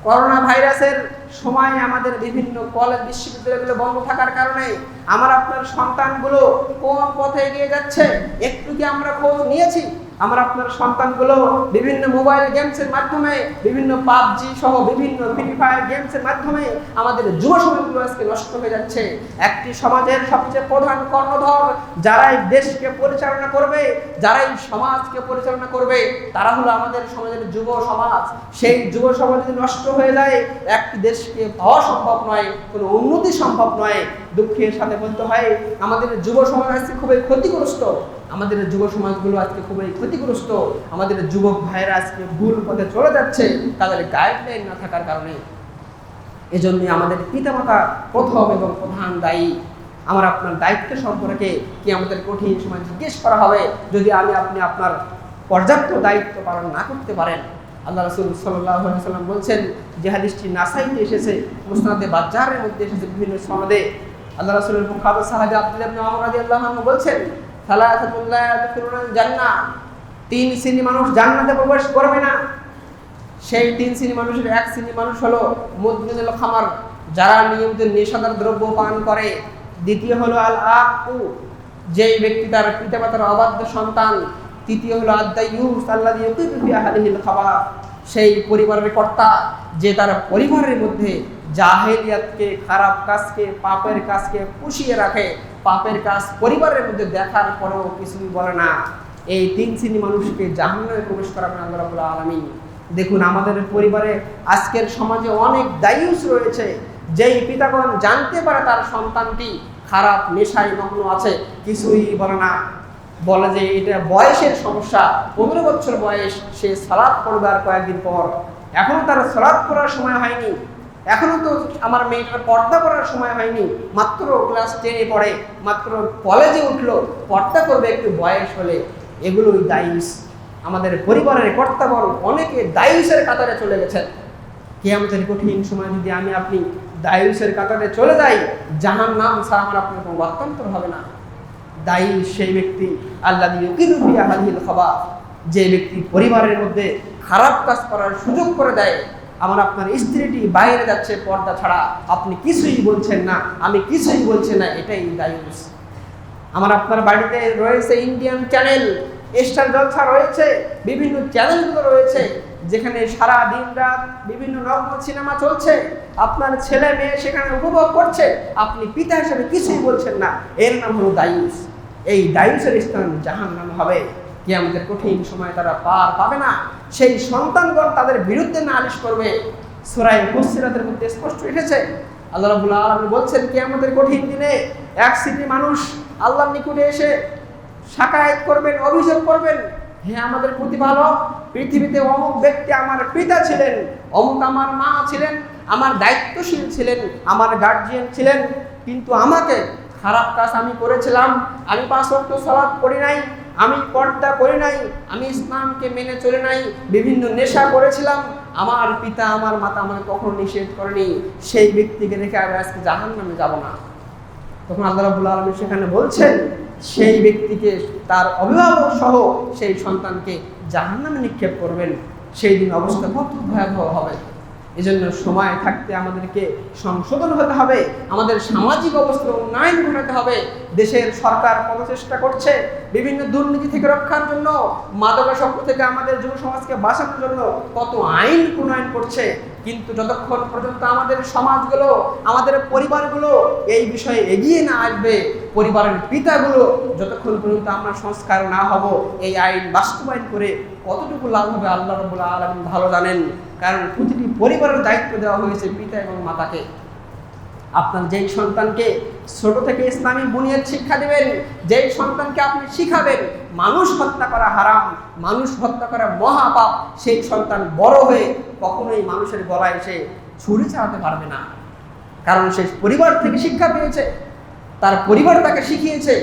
করোনা ভাইরাসের সময় আমাদের বিভিন্ন কলেজ বিশ্ববিদ্যালয়গুলো বন্ধ থাকার কারণে আমার আপনার সন্তানগুলো কোন পথে এগিয়ে যাচ্ছে একটু কি আমরা খোঁজ নিয়েছি? আমার আপনার সন্তানগুলো বিভিন্ন মোবাইল গেমসের মাধ্যমে, বিভিন্ন পাবজি সহ বিভিন্ন ফ্রি ফায়ার গেমসের মাধ্যমে আমাদের যুব সমাজগুলো আজকে নষ্ট হয়ে যাচ্ছে। একটি সমাজের সবচেয়ে প্রধান কর্ণধর যারাই দেশকে পরিচালনা করবে, যারাই সমাজকে পরিচালনা করবে, তারা হলো আমাদের সমাজের যুব সমাজ। সেই যুব সমাজ যদি নষ্ট হয়ে যায়, একটি দেশকে হওয়া সম্ভব নয়, কোনো উন্নতি সম্ভব নয়। দুঃখের সাথে বলতে হয় আমাদের যুব সমাজ আজকে খুবই ক্ষতিগ্রস্ত। আমাদের যুব সমাজগুলো আজকে খুবই ক্ষতিগ্রস্ত। আমাদের যুবক ভাইয়েরা আজকে ভুল পথে চলে যাচ্ছে তাদের গাইডলাইন না থাকার কারণে। এজন্য আমাদের পিতামাতা প্রথম এবং প্রধান দায়ী। আমার আপনার দায়িত্ব সম্পর্কে কি আমাদের কঠিন সময় জিজ্ঞেস করা হবে যদি আপনি আপনার পর্যাপ্ত দায়িত্ব পালন না করতে পারেন। আল্লাহ রাসূল সাল্লাল্লাহু আলাইহি ওয়াসাল্লাম বলছেন, যে হাদিসটি নাসাইতে এসেছে, মুসনাদে বাজ্জারের মধ্যে এসেছে বিভিন্ন সনদে। আল্লাহ রাসূলের মুখাত সাহাবী আব্দুল্লাহ ইবনে ওমর রাদিয়াল্লাহু আনহু বলছেন, সালাসাতুল লা ইয়াদখুলুনাল জান্নাহ, তিন শ্রেণী মানুষ জান্নাতে প্রবেশ করবে না। সেই তিন শ্রেণী মানুষের এক শ্রেণী মানুষ হলো মুদমিনুল খামার, যারা নিয়মিত নেশাদার দ্রব্য পান করে। দ্বিতীয় হলো আল আকু, যেই ব্যক্তি তার পিতামাতার অবাধ্য সন্তান। তৃতীয় হলো আদ-দায়ুস আল্লাযী ইউকিরু ফি আহলিহিল খাবাস, সেই পরিবারের কর্তা যে তার পরিবারের মধ্যে জাহেলিয়াতকে, খারাপ কাজকে, পাপের কাজকে পুষিয়ে রাখে, পাপের কাজ পরিবারের মধ্যে দেখার পরেও কিছুই বলে না। এই তিন শ্রেণী মানুষকে জাহান্নামে প্রবেশ করাবেন আল্লাহ রাব্বুল আলামিন। দেখুন, আমাদের পরিবারে আজকের সমাজে অনেক দায়ুস রয়েছে, যেই পিতাগণ জানতে পারে তার সন্তানটি খারাপ নেশায় মগ্ন আছে, কিছুই বলে না। বলে যে এটা বয়সের সমস্যা, 15 বছর বয়স, সে সালাত পড়বে আর কয়েকদিন পর। এখনো তার সালাত পড়ার সময় হয়নি, এখনো তো আমার মেয়েটার পর্দা করার সময় হয়নি, মাত্র ক্লাস 10-এ পড়ে, মাত্র কলেজে উঠলো, পর্দা করবে একটু বয়স হলে। এগুলোই দায়ুস। আমাদের পরিবারের কর্তাবর অনেকে দায়ুসের কাতারে চলে গেছেন। কিয়ামতের কঠিন সময় যদি আপনি দায়ুসের কাতারে চলে যাই, জাহান্নাম ছাড়া আমার আপনার কোনো গত্যন্তর হবে না। দায়ী সেই ব্যক্তি আল্লাযী ইউকিরু ফি আহলিহিল খাবাস, যে ব্যক্তি পরিবারের মধ্যে খারাপ কাজ করার সুযোগ করে দেয়। আমার আপনার স্ত্রীটি বাইরে যাচ্ছে পর্দা ছাড়া, আপনি কিছুই বলছেন না, আমি কিছুই বলছি না, এটাই দায়ুস। আমার আপনার বাড়িতে রয়েছে ইন্ডিয়ান চ্যানেল, স্টার জলসা রয়েছে, বিভিন্ন চ্যানেলগুলো রয়েছে, যেখানে সারা দিন রাত বিভিন্ন নগ্ন সিনেমা চলছে। আপনার ছেলে মেয়ে সেখানে উপভোগ করছে, আপনি পিতা হিসেবে কিছুই বলছেন না। এর নাম হলো দায়ুস। এই দায়ুসের স্থান জাহান্নাম হবে। কিয়ামতের কঠিন সময় তারা পার পাবে না। সেই সন্তানগণ তাদের বিরুদ্ধে নালিশ করবে। সূরা ফুসসিলাতের মধ্যে স্পষ্ট এসেছে, আল্লাহ রাব্বুল আলামিন বলছেন, কিয়ামতের কঠিন দিনে এক শ্রেণীর মানুষ আল্লাহর নিকটে এসে শাকায়াত করবেন, অভিযোগ করবেন, হে আমাদের প্রতিপালক, পৃথিবীতে অমুক ব্যক্তি আমার পিতা ছিলেন, অমুক আমার মা ছিলেন, আমার দায়িত্বশীল ছিলেন, আমার গার্জিয়ান ছিলেন, কিন্তু আমাকে খারাপ কাজ আমি করেছিলাম, আমি 5 ওয়াক্ত সালাত পড়ি নাই, আমি পর্দা করি নাই, আমি ইসলামকে মেনে চলে নাই, বিভিন্ন নেশা করেছিলাম, আমার পিতা আমার মাতা আমাকে কখনো নিষেধ করেনি, সেই ব্যক্তিকে রেখে আমি আজকে জাহান্নামে যাব না। তখন আল্লাহ রাব্বুল আলামিন সেখানে বলছেন, সেই ব্যক্তিকে তার অভিভাবক সহ সেই সন্তানকে জাহান্নামে নিক্ষেপ করবেন। সেই দিন অবস্থা কত ভয়াবহ হবে। এজন্য সময় থাকতে আমাদেরকে সংশোধন হতে হবে, আমাদের সামাজিক অবস্থার উন্নয়ন ঘটাতে হবে। দেশের সরকার প্রচেষ্টা করছে বিভিন্ন দুর্নীতি থেকে রক্ষার জন্য, মাদকাসক্ত থেকে আমাদের যুব সমাজকে বাঁচানোর জন্য কত আইন প্রণয়ন করছে, কিন্তু যতক্ষণ পর্যন্ত আমাদের সমাজগুলো, আমাদের পরিবারগুলো এই বিষয়ে এগিয়ে না আসবে, পরিবারের পিতাগুলো যতক্ষণ পর্যন্ত আমরা সংস্কার না হব, এই আইন বাস্তবায়ন করে কতটুকু লাভ হবে আল্লাহ রাব্বুল আলামিন ভালো জানেন। কারণ প্রতিটি পরিবারের দায়িত্ব দেওয়া হয়েছে পিতা এবং মাতাকে। আপনার যেই সন্তানকে ছোট থেকে ইসলামী বুনিয়াদ শিক্ষা দেবেন, যেই সন্তানকে আপনি শিখাবেন মানুষ হত্যা করা হারাম, মানুষ হত্যা করা মহাপাপ, সেই সন্তান বড় হয়ে কখনোই মানুষের গলায় এসে ছুরি চালাতে পারবে না। কারণ সে পরিবার থেকে শিক্ষা পেয়েছে, তার পরিবার তাকে শিখিয়েছে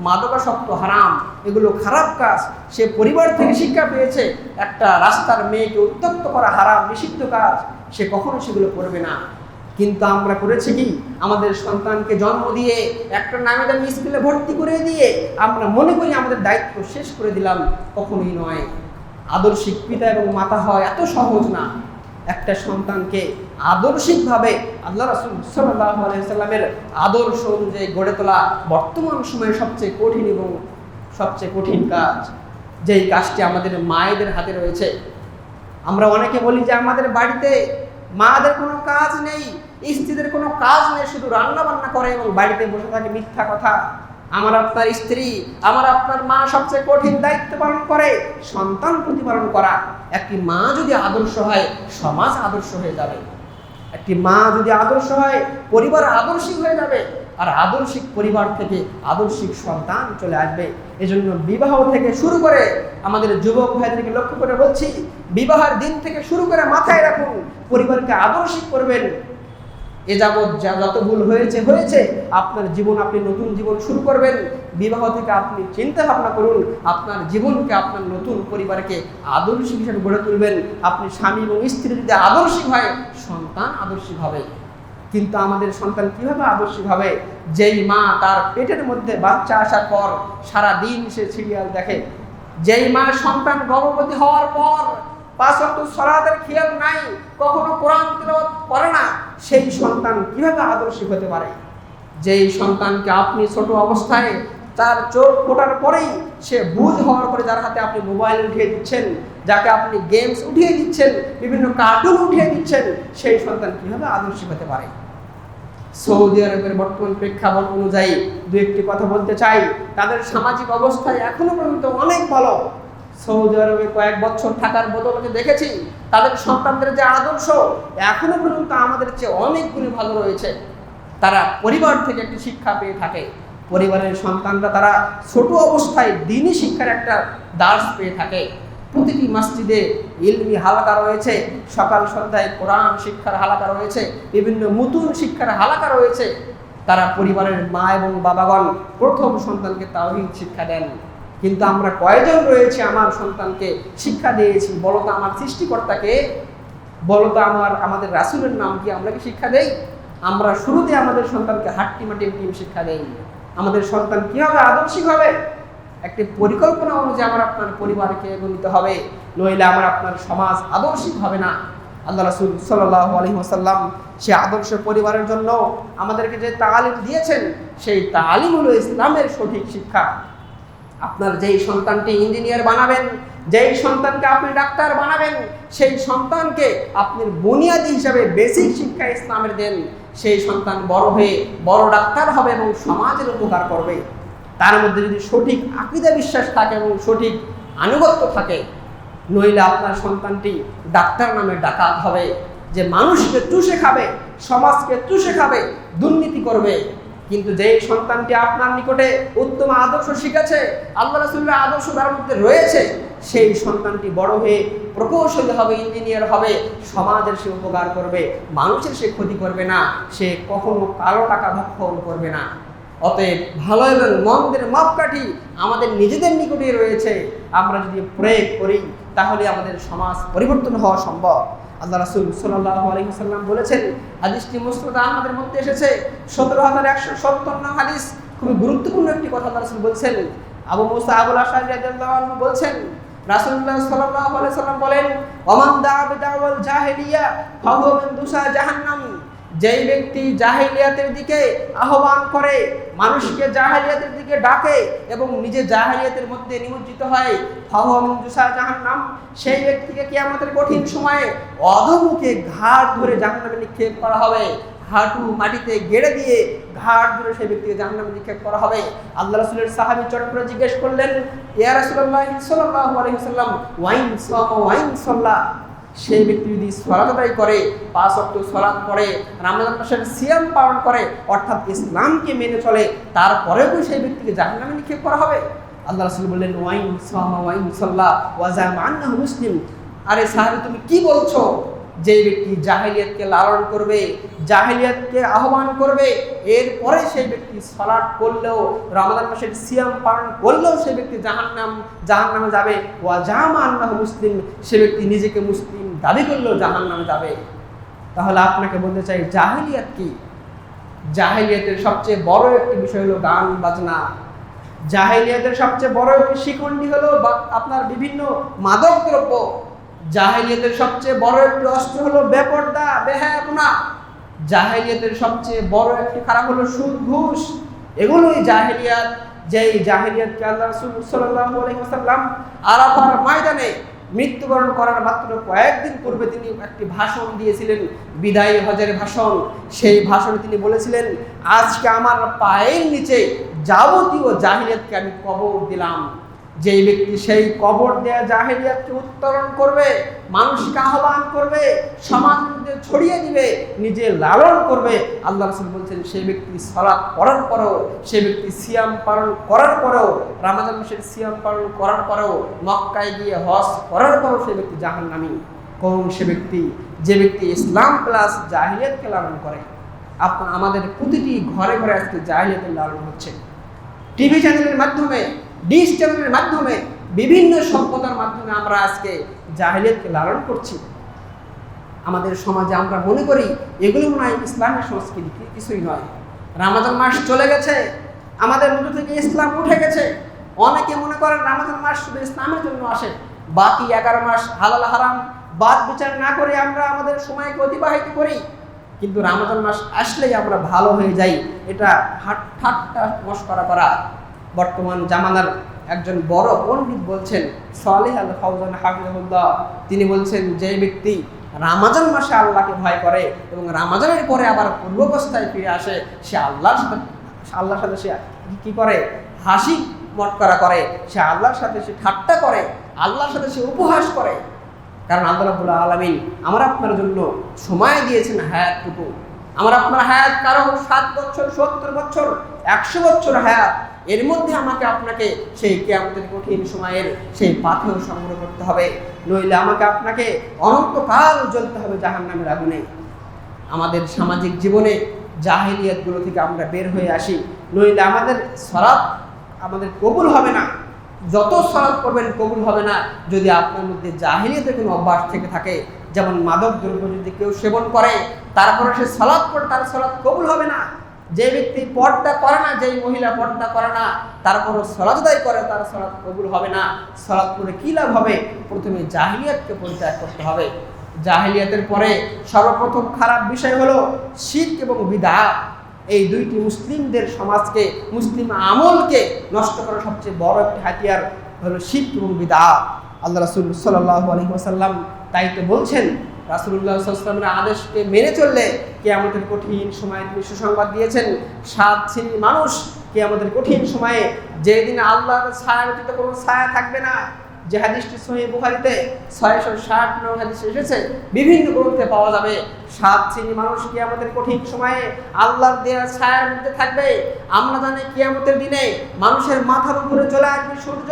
মাদকাসক্ত হারাম, এগুলো খারাপ কাজ। সে পরিবার থেকে শিক্ষা পেয়েছে একটা রাস্তার মেয়েকে উত্ত্যক্ত করা হারাম, নিষিদ্ধ কাজ, সে কখনো সেগুলো করবে না। কিন্তু আমরা করেছি কি, আমাদের সন্তানকে জন্ম দিয়ে একটা নামি দামি স্কুলে ভর্তি করে দিয়ে আমরা মনে করি আমাদের দায়িত্ব শেষ করে দিলাম। কখনোই নয়। আদর্শিক পিতা এবং মাতা হয় এত সহজ না। একটা সন্তানকে আদর্শিকভাবে আল্লাহ রাসূল সাল্লাল্লাহু আলাইহি সাল্লামের আদর্শ অনুযায়ী গড়ে তোলা বর্তমান সময়ে সবচেয়ে কঠিন এবং সবচেয়ে কঠিন কাজ। যেই কাজটি আমাদের মায়েদের হাতে রয়েছে। আমরা অনেকে বলি যে আমাদের বাড়িতে মাদের কোনো কাজ নেই, স্ত্রীদের কোনো কাজ নেই, শুধু রান্না বান্না করে এবং বাড়িতে বসে থাকে। মিথ্যা কথা। আমার আপনার স্ত্রী, আমার আপনার মা সবচেয়ে কঠিন দায়িত্ব পালন করে সন্তান প্রতিপালন করা। একটি মা যদি আদর্শ হয়, সমাজ আদর্শ হয়ে যাবে। একটি মা যদি আদর্শ হয়, পরিবার আদর্শিক হয়ে যাবে, আর আদর্শিক পরিবার থেকে আদর্শিক সন্তান চলে আসবে। এজন্য বিবাহ থেকে শুরু করে আমাদের যুবক ভাইদেরকে লক্ষ্য করে বলছি, বিবাহের দিন থেকে শুরু করে মাথায় রাখুন, পরিবারকে আদর্শিক করবেন। এ যাবৎ যত ভুল হয়েছে, আপনার জীবন, আপনি নতুন জীবন শুরু করবেন। বিবাহ থেকে আপনি চিন্তা ভাবনা করুন, আপনার জীবনকে, আপনার নতুন পরিবারকে আদর্শিক হিসেবে গড়ে তুলবেন। আপনি স্বামী এবং স্ত্রী যদি আদর্শিক হয়, সন্তান আদর্শিক হবে। কিন্তু আমাদের সন্তান কিভাবে আদর্শিক হবে? যেই মা তার পেটের মধ্যে বাচ্চা আসার পর সারা দিন সে সিরিয়াল দেখে, যেই মা সন্তান গর্ভবতী হওয়ার পর 5 ওয়াক্ত সালাতের খেয়াল নাই, কখনো কোরআন তিলাওয়াত করে না, সেই সন্তান কিভাবে আদর্শিক হতে পারে? যেই সন্তানকে আপনি ছোট অবস্থায়, তার চোখ ফোটার পরেই সে বুঝ হওয়ার পরে যার হাতে আপনি মোবাইল উঠিয়ে দিচ্ছেন, যাকে আপনি গেমস উঠিয়ে দিচ্ছেন, বিভিন্ন কার্টুন উঠিয়ে দিচ্ছেন, সেই সন্তান কিভাবে আদর্শিক হতে পারে? সৌদি আরবের বর্তমান প্রেক্ষাপট অনুযায়ী দু একটি কথা বলতে চাই। তাদের সামাজিক অবস্থায় এখনো পর্যন্ত অনেক ভালো। সৌদি আরবে কয়েক বছর থাকার বদলে দেখেছি তাদের সন্তানদের যে আদর্শ এখনো পর্যন্ত আমাদের চেয়ে অনেক গুণে ভালো রয়েছে। তারা পরিবার থেকে একটি শিক্ষা পেয়ে থাকে। পরিবারের সন্তানরা তারা ছোট অবস্থায় দ্বীনি শিক্ষার একটা দার্স পেয়ে থাকে। প্রতিটি মসজিদে ইলমি হালাকা রয়েছে, সকাল সন্ধ্যায় কোরআন শিক্ষার হালাকা রয়েছে, বিভিন্ন মুতুন শিক্ষার হালাকা রয়েছে। তারা পরিবারের মা এবং বাবাগণ প্রথম সন্তানকে তাওহীদ শিক্ষা দেন। কিন্তু আমরা কয়জন রয়েছে আমার সন্তানকে শিক্ষা দিয়েছি? বলো তো আমার সৃষ্টিকর্তাকে, বলো তো আমাদের রাসূলের নাম কি আমরা কি শিক্ষা দেই? আমরা শুরুতে আমাদের সন্তানকে হাট্টি মাটি টিম শিক্ষা দেই। আমাদের সন্তান কিভাবে আদর্শিক হবে? একটি পরিকল্পনা অনুযায়ী আমার আপনার পরিবারকে গণিত হবে, নইলে আমার আপনার সমাজ আদর্শিক হবে না। আল্লাহ রাসূল সাল্লাল্লাহু আলাইহি ওয়াসাল্লাম সে আদর্শ পরিবারের জন্য আমাদেরকে যে তালিম দিয়েছেন, সেই তালিম হলো ইসলামের সঠিক শিক্ষা। আপনার যেই সন্তানটি ইঞ্জিনিয়ার বানাবেন, যেই সন্তানকে আপনি ডাক্তার বানাবেন, সেই সন্তানকে আপনি বুনিয়াদি হিসাবে বেসিক শিক্ষা ইসলামের দেন। সেই সন্তান বড় হয়ে বড় ডাক্তার হবে এবং সমাজের উপকার করবে। তার মধ্যে যদি সঠিক আকীদা বিশ্বাস থাকে এবং সঠিক আনুগত্য থাকে, নইলে আপনার সন্তানটি ডাক্তার নামে ডাকাত হবে, যে মানুষকে চুষে খাবে, সমাজকে চুষে খাবে, দুর্নীতি করবে। কিন্তু যেই সন্তানটি আপনার নিকটে উত্তম আদর্শ শিখেছে, আল্লাহ রাসূলের আদর্শ তার মধ্যে রয়েছে, সেই সন্তানটি বড় হয়ে প্রকৌশলী হবে, ইঞ্জিনিয়ার হবে, সমাজের সে উপকার করবে, মানুষের সে ক্ষতি করবে না, সে কখনো কালো টাকা ভক্ষণ করবে না। অতএব ভালো এবং মন্দের মাপকাঠি আমাদের নিজেদের নিকটেই রয়েছে। আমরা যদি প্রয়োগ করি তাহলে আমাদের সমাজ পরিবর্তন হওয়া সম্ভব। আল্লাহ রাসূল সাল্লাল্লাহু আলাইহি ওয়াসাল্লাম বলেছেন, হাদিসটি মুসনাদ আহমদের মধ্যে এসেছে, 17157 হাদিস। খুবই গুরুত্বপূর্ণ একটি কথা আল্লাহ রাসূল বলছেন। আবু মুসা আবুল আশআরী রাদিয়াল্লাহু আনহু বলছেন, রাসূলুল্লাহ সাল্লাল্লাহু আলাইহি ওয়াসাল্লাম বলেন, ওমান দা'a বিদাওয়াল জাহিলিয়া ফাহুয়া মিন দুসা জাহান্নাম। যেই ব্যক্তি জাহিলিয়াতের দিকে আহ্বান করে, মানুষকে জাহিলিয়াতের দিকে ডাকে এবং নিজে জাহিলিয়াতের মধ্যে নিমজ্জিত হয়, ফাহুয়া মিন দুসা জাহান্নাম, সেই ব্যক্তিকে কিয়ামতের কঠিন সময়ে অধোমুখে ঘাট ধরে জাহান্নামে নিক্ষেপ করা হবে। হাঁটু মাটিতে গেড়ে দিয়ে ঘাট ধরে সেই ব্যক্তিকে জাহান্নামে নিক্ষেপ করা হবে। আল্লাহ রাসূলের সাহাবী চট করে জিজ্ঞেস করলেন, ইয়া রাসূলুল্লাহ সাল্লাল্লাহু আলাইহি ওয়াসাল্লাম, ওয়াইন সামা ওয়াইন সাল্লা, সেই ব্যক্তি যদি সালাত আদায় করে, 5 ওয়াক্ত সালাত পড়ে, রমজান মাসের সিয়াম পালন করে, অর্থাৎ ইসলামকে মেনে চলে, তারপরেও কি সেই ব্যক্তিকে জাহান্নামে নিক্ষেপ করা হবে? আল্লাহ রাসূল বললেন, ওয়াইন সামা ওয়াইন সাল্লা ওয়া জামা আন্নাহু মুসলিম। আরে সাহাবী, তুমি কি বলছো? যে ব্যক্তি জাহিলিয়াতকে লালন করবে, জাহিলিয়াতকে আহ্বান করবে, এরপরে সেই ব্যক্তি সালাত করলেও, রমজান মাসের সিয়াম পালন করলেও সেই ব্যক্তি জাহান্নামে যাবে। ওয়া জামা আন্নাহু মুসলিম, সে ব্যক্তি নিজেকে মুসলিম দাবি করলেও জাহান্নামে যাবে। তাহলে আপনাকে বলতে চাই, জাহিলিয়াত কি? জাহিলিয়াতের সবচেয়ে বড় একটি বিষয় হলো গান বাজনা। জাহিলিয়াতের সবচেয়ে বড় একটি শিকন্ডি হলো আপনার বিভিন্ন মাদক দ্রব্য। জাহিলিয়াতের সবচেয়ে বড় একটি অস্ত্র হলো বেপরদা, বেহায়াপনা। জাহিলিয়াতের সবচেয়ে বড় একটি খারাপ হলো সুদ, ঘুষ। এগুলোই জাহিলিয়াত। যেই জাহেলিয়াতকে আল্লাহ রাসূল সাল্লাল্লাহু আলাইহি ওয়াসাল্লাম আরাফার ময়দানে মৃত্যুবরণ করার মাত্র কয়েকদিন পূর্বে তিনি একটি ভাষণ দিয়েছিলেন, বিদায়ী হজের ভাষণ। সেই ভাষণে তিনি বলেছিলেন, আজকে আমার পায়ের নিচে যাবতীয় জাহেলিয়াতকে আমি কবর দিলাম। যেই ব্যক্তি সেই কবর দেয়া জাহেলিয়াতকে উত্তরণ করবে, মানুষকে আহ্বান করবে, সমাজের মধ্যে ছড়িয়ে দিবে, নিজে লালন করবে, আল্লাহ রাসূল বলছেন সেই ব্যক্তি সালাত পড়ার পরেও, সেই ব্যক্তি সিয়াম পালন করার পরেও, রমজান মাসের সিয়াম পালন করার পরেও, মক্কায় গিয়ে হজ করার পরেও সেই ব্যক্তি জাহান্নামী। কোন সে ব্যক্তি? যে ব্যক্তি ইসলাম প্লাস জাহিলিয়াতকে লালন করে। আমাদের প্রতিটি ঘরে ঘরে আজকে জাহিলিয়াতের লালন হচ্ছে। টিভি চ্যানেলের মাধ্যমে, ডিশ চ্যানেলের মাধ্যমে, বিভিন্ন সভ্যতার মাধ্যমে আমরা আজকে জাহেলিয়াতকে লালন করছি। আমাদের সমাজে আমরা মনে করি এগুলো মনে হয় ইসলামের সংস্কৃতি, কিছুই নয়। রমজান মাস চলে গেছে, আমাদের মধ্যে থেকে ইসলাম উঠে গেছে। অনেকে মনে করেন রমজান মাস শুধু ইসলামের জন্য আসে, বাকি 11 মাস হালাল হারাম বাদ বিচার না করে আমরা আমাদের সময়কে অতিবাহিত করি। কিন্তু রমজান মাস আসলেই আমরা ভালো হয়ে যাই, এটা ঠাট্টা মশকরা করা। বর্তমান জামানার একজন বড় পণ্ডিত বলছেন, সালেহ আল ফাওজান হাফিজাহুল্লাহ, তিনি বলছেন যে ব্যক্তি রমজান মাসে আল্লাহকে ভয় করে এবং রমজানের পরে আবার পূর্বাবস্থায় ফিরে আসে, সে আল্লাহর সাথে সে কি করে? হাসি মটকরা করে, সে আল্লাহর সাথে সে ঠাট্টা করে, আল্লাহর সাথে সে উপহাস করে। কারণ আল্লাহ রাব্বুল আলামিন আমার আপনার জন্য সময় দিয়েছেন হায়াতটুকু। আমার আপনার হায়াত কারো 7 বছর, 70 বছর, 100 বছর হায়াত। এর মধ্যে আমাকে আপনাকে সেই কিয়ামতের কঠিন সময়ের সেই পাথেয় সংগ্রহ করতে হবে, নইলে আমাকে আপনাকে অনন্তকাল জ্বলতে হবে জাহান্নামের আগুনে। আমাদের সামাজিক জীবনে জাহেলিয়াতগুলো থেকে আমরা বের হয়ে আসি, নইলে আমাদের সালাত আমাদের কবুল হবে না। যত সালাত করবেন কবুল হবে না যদি আপনার মধ্যে জাহেলিয়াতের কোনো অভ্যাস থেকে থাকে। যেমন মাদক দ্রব্য যদি কেউ সেবন করে, তারপরে সে সালাত পড়ে, তার সালাত কবুল হবে না। যে ব্যক্তি পর্দা করে না, যেই মহিলা পর্দা করে না, তারপরও সালাত আদায় করে, তার সালাত কবুল হবে না। সালাত করে কী লাভ হবে? প্রথমে জাহেলিয়াতকে পরিত্যাগ করতে হবে। জাহেলিয়াতের পরে সর্বপ্রথম খারাপ বিষয় হলো শিরক এবং বিদআত। এই দুইটি মুসলিমদের সমাজকে, মুসলিম আমলকে নষ্ট করার সবচেয়ে বড় একটি হাতিয়ার হলো শিরক এবং বিদআত। আল্লাহ রাসূল সাল্লাল্লাহু আলাইহি ওয়াসাল্লাম তাই তো বলছেন, রাসূলুল্লাহ সাল্লাল্লাহু আলাইহি ওয়াসাল্লামের আদেশকে মেনে চললে কিয়ামতের কঠিন সময়ে তিনি সুসংবাদ দিয়েছেন, 7 শ্রেণীর মানুষ কিয়ামতের কঠিন সময়ে, যেদিন আল্লাহর ছায়া ব্যতীত কোনো ছায়া থাকবে না। যে হাদিসটি সহিহ বুখারীতে 660 নং হাদিসে এসেছে, বিভিন্ন গ্রন্থে পাওয়া যাবে। 7 শ্রেণীর মানুষ কিয়ামতের কঠিন সময়ে আল্লাহর দেয়া ছায়ার মধ্যে থাকবে। আমরা জানি কিয়ামতের দিনে মানুষের মাথার উপরে চলে আসবে সূর্য।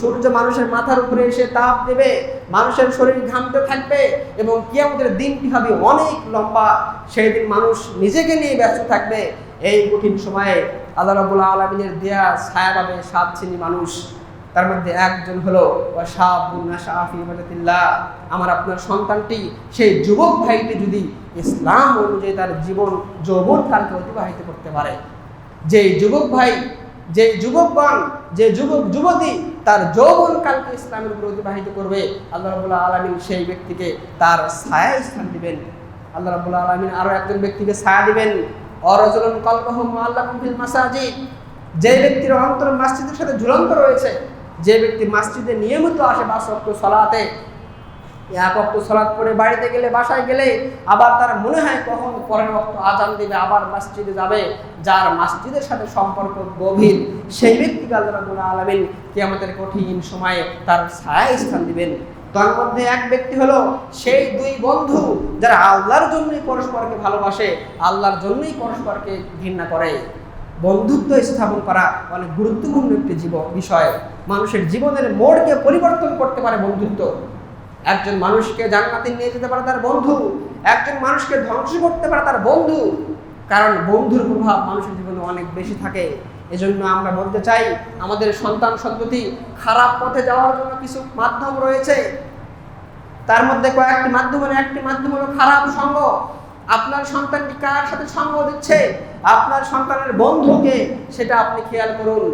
সূর্য মানুষের মাথার উপরে এসে তাপ দেবে, মানুষের শরীর ঘামতে থাকবে এবং কিয়ামতের দিনটি হবে অনেক লম্বা। সেই দিন মানুষ নিজেকে নিয়ে ব্যস্ত থাকবে। এই কঠিন সময়ে আল্লাহ রাব্বুল আলামিনের দেয়া ছায়া পাবে 7 শ্রেণীর মানুষ। তার মধ্যে একজন হলো ওয়াশাবুন নাশআ ফি ইবাদাতিল্লাহ। আমার আপনার সন্তানটি, সেই যুবক ভাইটি যদি ইসলাম অনুযায়ী তার জীবন যৌবনকালকে অতিবাহিত করতে পারে, যেই যুবক ভাই, যে যুবকগণ, যে যুবক যুবতী তার যৌবনকালকে ইসলামের উপর অতিবাহিত করবে, আল্লাহ রাব্বুল আলামিন সেই ব্যক্তিকে তার ছায়ায় স্থান দিবেন। আল্লাহ রাব্বুল আলামিন আরো একজন ব্যক্তিকে ছায়া দিবেন, অরাজুলুন কলবুহু মুআল্লাকুন ফিল মাসাজিদ। যে ব্যক্তির অন্তর মসজিদের সাথে ঝুলন্ত রয়েছে, যে ব্যক্তি মসজিদে নিয়মিত আসে 5 ওয়াক্ত সালাতে, 1 ওয়াক্ত সালাত পড়ে বাড়িতে গেলে, বাসায় গেলে আবার তার মনে হয় কখন পরের ওয়াক্ত আজান দিবে, আবার মসজিদে যাবে, যার মসজিদের সাথে সম্পর্ক গভীর, সেই ব্যক্তিকে আল্লাহ রাব্বুল আলামিন কিয়ামতের কঠিন সময়ে তার ছায়ায় স্থান দিবেন। তার মধ্যে এক ব্যক্তি হলো সেই 2 বন্ধু যারা আল্লাহর জন্যই পরস্পরকে ভালোবাসে, আল্লাহর জন্যই পরস্পরকে ঘৃণা করে। বন্ধুত্ব স্থাপন করা অনেক গুরুত্বপূর্ণ একটি বিষয়। মানুষের জীবনের মোড়কে পরিবর্তন করতে পারে বন্ধুত্ব। একজন মানুষকে জান্নাতে নিয়ে যেতে পারে তার বন্ধু, একজন মানুষকে ধ্বংস করতে পারে তার বন্ধু। কারণ বন্ধুর প্রভাব মানুষের জীবনে অনেক বেশি থাকে। এজন্য আমরা বলতে চাই, আমাদের সন্তান সন্ততি খারাপ পথে যাওয়ার জন্য কিছু মাধ্যম রয়েছে। তার মধ্যে কয়েকটি মাধ্যমের একটি মাধ্যম হলো খারাপ সঙ্গ। আপনার সন্তানটি কার সাথে সঙ্গ দিচ্ছে, আপনার সন্তানের বন্ধুকে, সেটা আপনি খেয়াল করুন।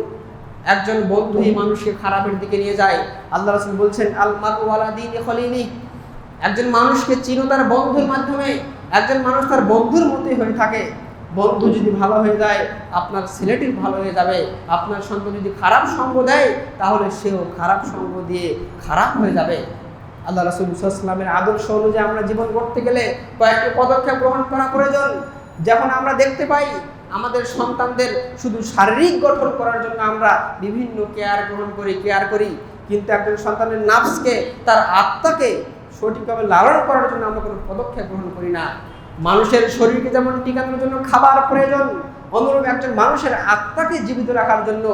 একজন বন্ধুই মানুষকে খারাপের দিকে নিয়ে যায়। আল্লাহ রাসূল বলছেন, আল মারউ আলা দীনি খলিলি। একজন মানুষকে চিনো তার বন্ধুর মাধ্যমে। একজন মানুষ তার বন্ধুর মতোই হয়ে থাকে। বন্ধু যদি ভালো হয়ে যায় আপনার ছেলেটি ভালো হয়ে যাবে। আপনার সন্তান যদি খারাপ সঙ্গ দেয় তাহলে সেও খারাপ সঙ্গ দিয়ে খারাপ হয়ে যাবে। আল্লাহ রাসূল সাল্লাল্লাহু আলাইহি ওয়াসাল্লামের আদর্শ অনুযায়ী আমরা জীবন গড়তে গেলে কয়েকটি পদক্ষেপ গ্রহণ করা প্রয়োজন। যখন আমরা দেখতে পাই আমাদের সন্তানদের শুধু শারীরিক গঠন করার জন্য আমরা বিভিন্ন কেয়ার করি, কিন্তু একজন সন্তানের নাফসকে, তার আত্মাকে সঠিকভাবে লালন করার জন্য আমরা কোনো পদক্ষেপ গ্রহণ করি না। মানুষের শরীরকে যেমন টিকানোর জন্য খাবার প্রয়োজন, অনুরূপ একজন মানুষের আত্মাকে জীবিত রাখার জন্য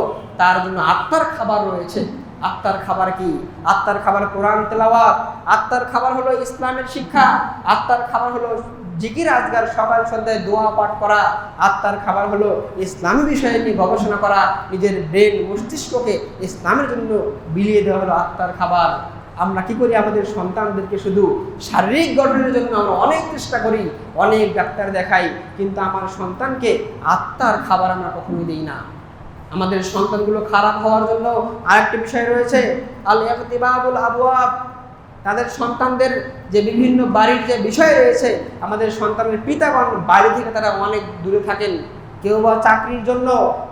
তার জন্য আত্মার খাবার রয়েছে। আত্মার খাবার কি? আত্মার খাবার কোরআন তেলাওয়াত, আত্মার খাবার হলো ইসলামের শিক্ষা, আত্মার খাবার হলো জিকির আজগার, সকাল সন্ধ্যায় দোয়া পাঠ করা, আত্মার খাবার হলো ইসলামী বিষয় নিয়ে গবেষণা করা, নিজের ব্রেন মস্তিষ্ককে ইসলামের জন্য বিলিয়ে দেওয়া হলো আত্মার খাবার। আমরা কি করি? আমাদের সন্তানদেরকে শুধু শারীরিক গঠনের জন্য আমরা অনেক চেষ্টা করি, অনেক ডাক্তার দেখাই, কিন্তু আমার সন্তানকে আত্মার খাবার আমরা কখনোই দিই না। আমাদের সন্তানগুলো খারাপ হওয়ার জন্য আরেকটি বিষয় রয়েছে, আল ইকতিবাবুল আবওয়াব। তাদের সন্তানদের যে বিভিন্ন বাড়ির যে বিষয় রয়েছে, আমাদের সন্তানের পিতাগণ বাড়ি থেকে তারা অনেক দূরে থাকেন, কেউ বা চাকরির জন্য,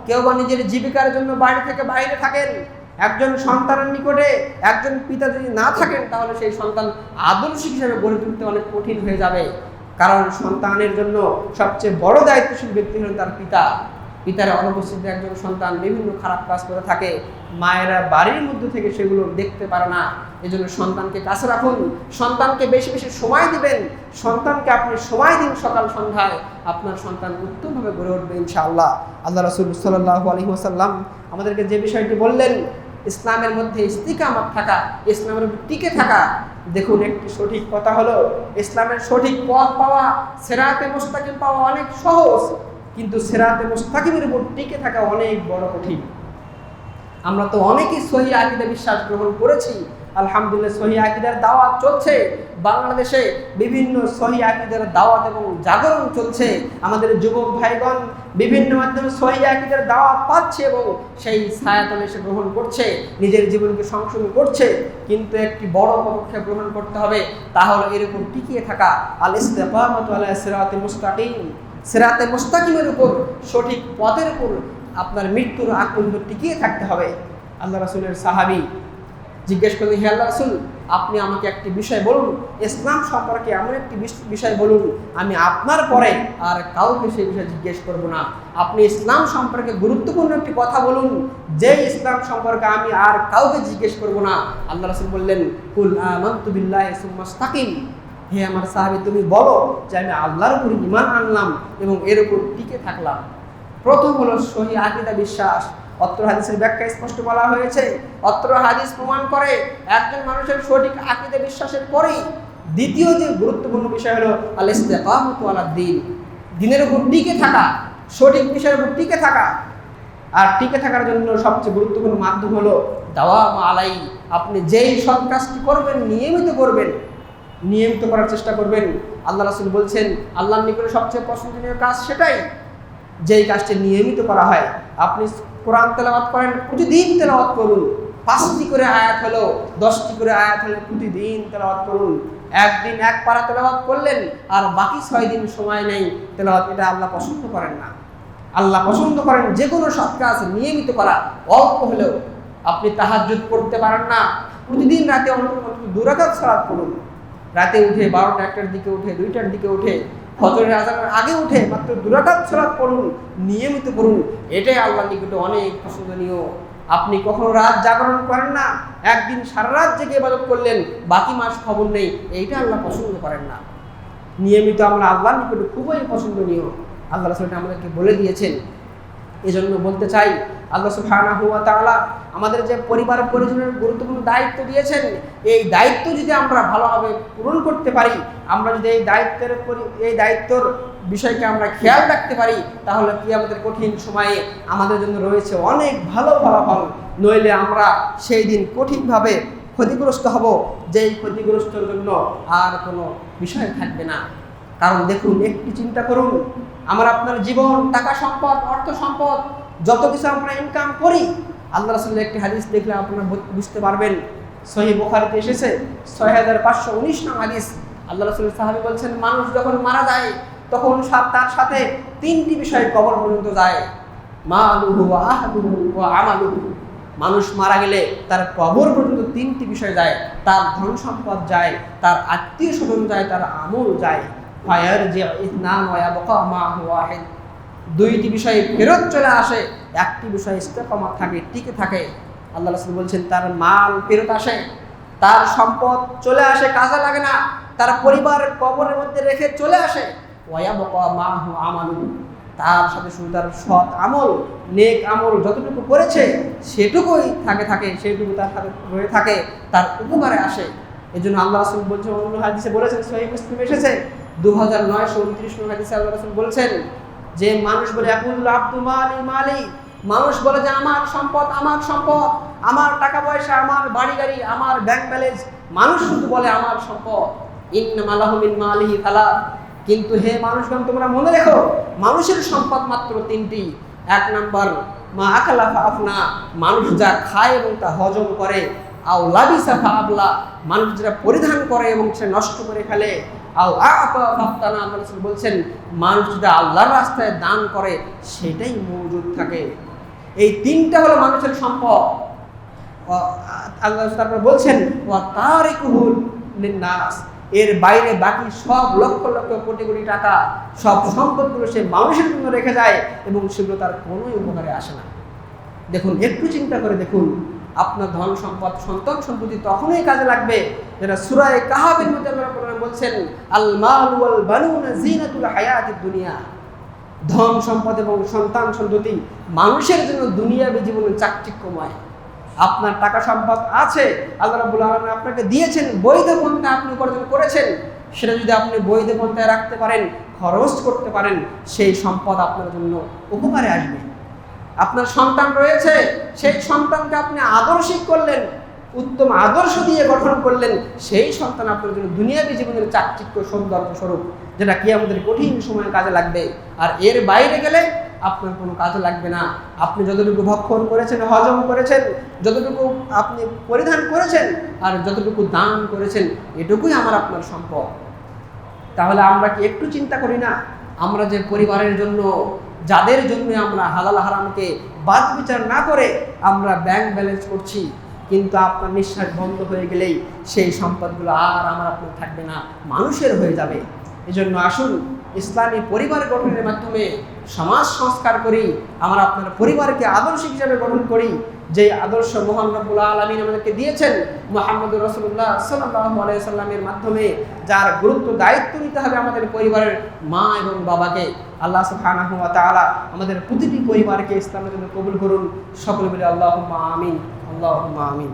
কেউ বা নিজের জীবিকার জন্য বাড়ি থেকে বাইরে থাকেন। একজন সন্তানের নিকটে একজন পিতা যদি না থাকেন তাহলে সেই সন্তান আদর্শ হিসেবে গড়ে তুলতে অনেক কঠিন হয়ে যাবে। কারণ সন্তানের জন্য সবচেয়ে বড় দায়িত্বশীল ব্যক্তি হলেন তার পিতা। পিতার অনুপস্থিতিতে একজন সন্তান বিভিন্ন খারাপ কাজ করে থাকে, মায়েরা বাড়ির মধ্যে থেকে সেগুলো দেখতে পারে না। এজন্য সন্তানকে কাছে রাখুন, সন্তানকে বেশি বেশি সময় দিবেন, সন্তানকে আপনি সময় দিন সকাল সন্ধ্যায়, আপনার সন্তান উত্তমভাবে গড়ে উঠবে ইনশাআল্লাহ। আল্লাহ রাসূল সাল্লাল্লাহু আলাইহি ওয়াসাল্লাম আমাদেরকে যে বিষয়টি বললেন, ইসলামের মধ্যে ইস্তিকামাত থাকা, ইসলামের উপর টিকে থাকা। দেখুন, একটি সঠিক কথা হলো ইসলামের সঠিক পথ পাওয়া, সিরাতে মুস্তাকিম পাওয়া অনেক সহজ, কিন্তু সিরাতে মুস্তাকিমের উপর টিকে থাকা অনেক বড় কঠিন। আমরা তো অনেকেই সহি আকীদা বিশ্বাস গ্রহণ করেছি, আলহামদুলিল্লাহ সহি আকীদার দাওয়াত চলছে বাংলাদেশে, বিভিন্ন সহি আকীদার দাওয়াত এবং জাগরণ চলছে। আমাদের যুবক ভাইগণ বিভিন্ন মাধ্যমে সহি আকীদার দাওয়াত পাচ্ছে এবং সেই ছায়াতলে এসে গ্রহণ করছে, নিজের জীবনকে সংশোধন করছে। কিন্তু একটি বড় পদক্ষেপ গ্রহণ করতে হবে, তা হলো এর উপর টিকিয়ে থাকা, আল ইস্তিকামাতু আলা সিরাতিল মুস্তাকিম। সিরাতে মুস্তাকিমের উপর, সঠিক পথের উপর আপনার মৃত্যুর আগ পর্যন্ত টিকিয়ে থাকতে হবে। আল্লাহ রাসূলের সাহাবী জিজ্ঞেস করলেন, হে আল্লাহ রাসূল, আপনি আমাকে একটি বিষয় বলুন, ইসলাম সম্পর্কে এমন একটি বিষয় বলুন আমি আপনার পরে আর কাউকে সেই বিষয়ে জিজ্ঞেস করব না। আপনি ইসলাম সম্পর্কে গুরুত্বপূর্ণ একটি কথা বলুন, যে ইসলাম সম্পর্কে আমি আর কাউকে জিজ্ঞেস করব না। আল্লাহ রাসূল বললেন, কুল আমানতু বিল্লাহি সুম্মা ইসতাকিম। হে আমার সাহাবী, তুমি বলো যে আমি আল্লাহর উপর ঈমান আনলাম এবং এর উপর টিকে থাকলাম। প্রথম হলো সহি আকীদা বিশ্বাস। অত্র হাদিসের ব্যাখ্যায় স্পষ্ট বলা হয়েছে, অত্র হাদিস প্রমাণ করে একজন মানুষের সঠিক আকীদা বিশ্বাসের পরেই দ্বিতীয় যে গুরুত্বপূর্ণ বিষয় হলো আল ইস্তিকামাতু আলা দ্বীন, দ্বীনের উপর টিকে থাকা, সঠিক বিষয়ের উপর টিকে থাকা। আর টিকে থাকার জন্য সবচেয়ে গুরুত্বপূর্ণ মাধ্যম হলো দাওয়াম আলাই। আপনি যেই সৎ কাজটি করবেন নিয়মিত করবেন, নিয়মিত করার চেষ্টা করবেন। আল্লাহ রাসূল বলছেন, আল্লাহর নিকটে সবচেয়ে পছন্দনীয় কাজ সেটাই যেই কাজটি নিয়মিত করা হয়। আপনি কোরআন তেলাওয়াত করেন, প্রতিদিন তেলাওয়াত করুন। 5টি করে আয়াত হলো, 10টি করে আয়াত হলে প্রতিদিন তেলাওয়াত করুন। একদিন এক পারা তেলাওয়াত করলেন আর বাকি 6 দিন সময় নেই তেলাওয়াত, এটা আল্লাহ পছন্দ করেন না। আল্লাহ পছন্দ করেন যে কোনো সৎ কাজ নিয়মিত করা, অল্প হলেও। আপনি তাহাজ্জুদ পড়তে পারেন না, প্রতিদিন রাতে অন্তত 2 রাকাত সালাত পড়ুন। রাতে উঠে 12টা 1টার দিকে উঠে, 2টার দিকে উঠে, ফজরের আযানের আগে উঠে মাত্র 2 রাকাত সালাত পড়ুন, নিয়মিত পড়ুন। এটাই আল্লাহর নিকটে অনেক পছন্দনীয়। আপনি কখনো রাত জাগরণ করেন না, একদিন সারা রাত জেগে ইবাদত করলেন, বাকি মাস খবর নেই, এইটা আল্লাহ পছন্দ করেন না। নিয়মিত আমরা আল্লাহর নিকটে খুবই পছন্দনীয়, আল্লাহ রাসূল আমাদেরকে বলে দিয়েছেন। এজন্য বলতে চাই, আল্লাহ সুবহানাহু ওয়া তাআলা আমাদের যে পরিবার পরিজনের গুরুত্বপূর্ণ দায়িত্ব দিয়েছেন, এই দায়িত্ব যদি আমরা ভালোভাবে পূরণ করতে পারি, আমরা যদি এই দায়িত্বর বিষয়কে আমরা খেয়াল রাখতে পারি, তাহলে কিয়ামতের কঠিন সময়ে আমাদের জন্য রয়েছে অনেক ভালো ফলাফল। নইলে আমরা সেই দিন কঠিনভাবে ক্ষতিগ্রস্ত হব, যেই ক্ষতিগ্রস্তর জন্য আর কোনো বিষয় থাকবে না। কারণ দেখুন, একটি চিন্তা করুন, আমার আপনার জীবন, টাকা সম্পদ, অর্থ সম্পদ, যত কিছু আমরা ইনকাম করি, আল্লাহ রাসূলের একটি হাদিস দেখলে আপনারা বুঝতে পারবেন। সহিহ বুখারীতে এসেছে 6519 নং হাদিস। আল্লাহ রাসূলের সাহাবী বলছেন, মানুষ যখন মারা যায় তখন তার সাথে তিনটি বিষয় কবর পর্যন্ত যায়, মালুহু ওয়া আহলুহু ওয়া আমালুহু। মানুষ মারা গেলে তার কবর পর্যন্ত তিনটি বিষয় যায়, তার ধন সম্পদ যায়, তার আত্মীয় স্বজন যায়, তার আমল যায়। ফায়ারজিউ ইসনান ওয়া ইয়াবকা মাহু ওয়াহিদ। দুইটি বিষয় ফেরত চলে আসে, একটি বিষয় ইস্তেকামত থাকে, টিকে থাকে। আল্লাহ রাসূল বলছেন তার মাল ফেরত আসে, তার সম্পদ চলে আসে, কাজে লাগে না, তার পরিবার কবরের মধ্যে রেখে চলে আসে। ওয়া ইয়াবকা মাহু আমালু। তার সাথে শুধু তার সৎ আমল, নেক আমল যতটুকু করেছে সেটুকুই থাকে, সেটুকু তার সাথে রয়ে থাকে, তার উপকারে আসে। এই জন্য আল্লাহ রাসূল বলছেন, অন্য হাদিসে বলেছেন, সহিহ মুসলিম এসেছে 2929 নম্বর হাদিসে আল্লাহ রাসূল বলছেন যে মানুষ বলে ইয়াকুলু আব্দু মালি মালি, মানুষ বলে যে আমার সম্পদ, আমার সম্পদ, আমার টাকা পয়সা, আমার বাড়ি গাড়ি, আমার ব্যাংক ব্যালেন্স, মানুষ শুধু বলে আমার সম্পদ। ইন্নামা লাহু মিন মালিহি সালাত। কিন্তু হে মানুষগণ, তোমরা মনে রেখো মানুষের সম্পদ মাত্র তিনটি। এক নাম্বার মা আকালা ফাআফনা, মানুষ যা খায় এবং তা হজম করে। আও লাবিসা ফাআবলা, মানুষ যেটা পরিধান করে এবং সে নষ্ট করে ফেলে। আও আ'তা ফাফতানা, আল্লাহ রাসূল বলছেন মানুষ যেটা আল্লাহর রাস্তায় দান করে সেটাই মওজুদ থাকে। এই তিনটা হলো মানুষের সম্পদ। আল্লাহ তারপর বলছেন ওয়া তারিকুহুল লিন্নাস, এর বাইরে বাকি সব লক্ষ লক্ষ কোটি কোটি টাকা, সব সম্পদগুলো সে মানুষের জন্য রেখে যায় এবং সেগুলো তার কোনোই উপকারে আসে না। দেখুন, একটু চিন্তা করে দেখুন, আপনার ধন সম্পদ, সন্তান সম্পত্তি তখনই কাজে লাগবে যেটা সূরা কাহাফের মধ্যে আল্লাহ রাব্বুল বলছেন আল মাল ওয়াল বানুনা জিনাতুল হায়াতিদ দুনিয়া। ধন সম্পদ এবং সন্তান সন্ততি মানুষের জন্য দুনিয়াবী জীবনের চাকচিক্যময়। আপনার টাকা সম্পদ আছে, আল্লাহ রাব্বুল আলামিন আপনাকে দিয়েছেন, বৈধ পন্থায় আপনি উপার্জন করেছেন, সেটা যদি আপনি বৈধ পন্থায় রাখতে পারেন, খরচ করতে পারেন, সেই সম্পদ আপনার জন্য উপকারে আসবে। আপনার সন্তান রয়েছে, সেই সন্তানকে আপনি আদর্শিক করলেন, উত্তম আদর্শ দিয়ে গঠন করলেন, সেই সন্তান আপনার জন্য দুনিয়াবী জীবনের চাকচিক্য সৌন্দর্য স্বরূপ, যেটা কিয়ামতের কঠিন সময়ে কাজে লাগবে। আর এর বাইরে গেলে আপনার কোনো কাজে লাগবে না। আপনি যতটুকু ভক্ষণ করেছেন, হজম করেছেন, যতটুকু আপনি পরিধান করেছেন, আর যতটুকু দান করেছেন, এটুকুই আমার আপনার সম্পদ। তাহলে আমরা কি একটু চিন্তা করি না, আমরা যে পরিবারের জন্য, যাদের জন্য আমরা হালাল হারামকে বাদ বিচার না করে আমরা ব্যাংক ব্যালেন্স করছি, কিন্তু আপনার নিঃশ্বাস বন্ধ হয়ে গেলেই সেই সম্পদগুলো আর আমার আপনার থাকবে না, মানুষের হয়ে যাবে। এজন্য আসুন ইসলামী পরিবার গঠনের মাধ্যমে সমাজ সংস্কার করি, আমরা আপনার পরিবারকে আদর্শ হিসাবে গঠন করি, যে আদর্শ মহান রব্বুল আলামিন আমাদেরকে দিয়েছেন মুহাম্মদুর রাসূলুল্লাহ সাল্লাল্লাহু আলাইহি সাল্লামের মাধ্যমে, যার গুরুত্ব দায়িত্ব নিতে হবে আমাদের পরিবারের মা এবং বাবাকে। আল্লাহ সুবহানাহু ওয়া তাআলা আমাদের প্রতিটি পরিবারকে ইসলামের জন্য কবুল করুন। সকলে বলে আল্লাহুম্মা আমিন, আল্লাহুম্মা আমিন।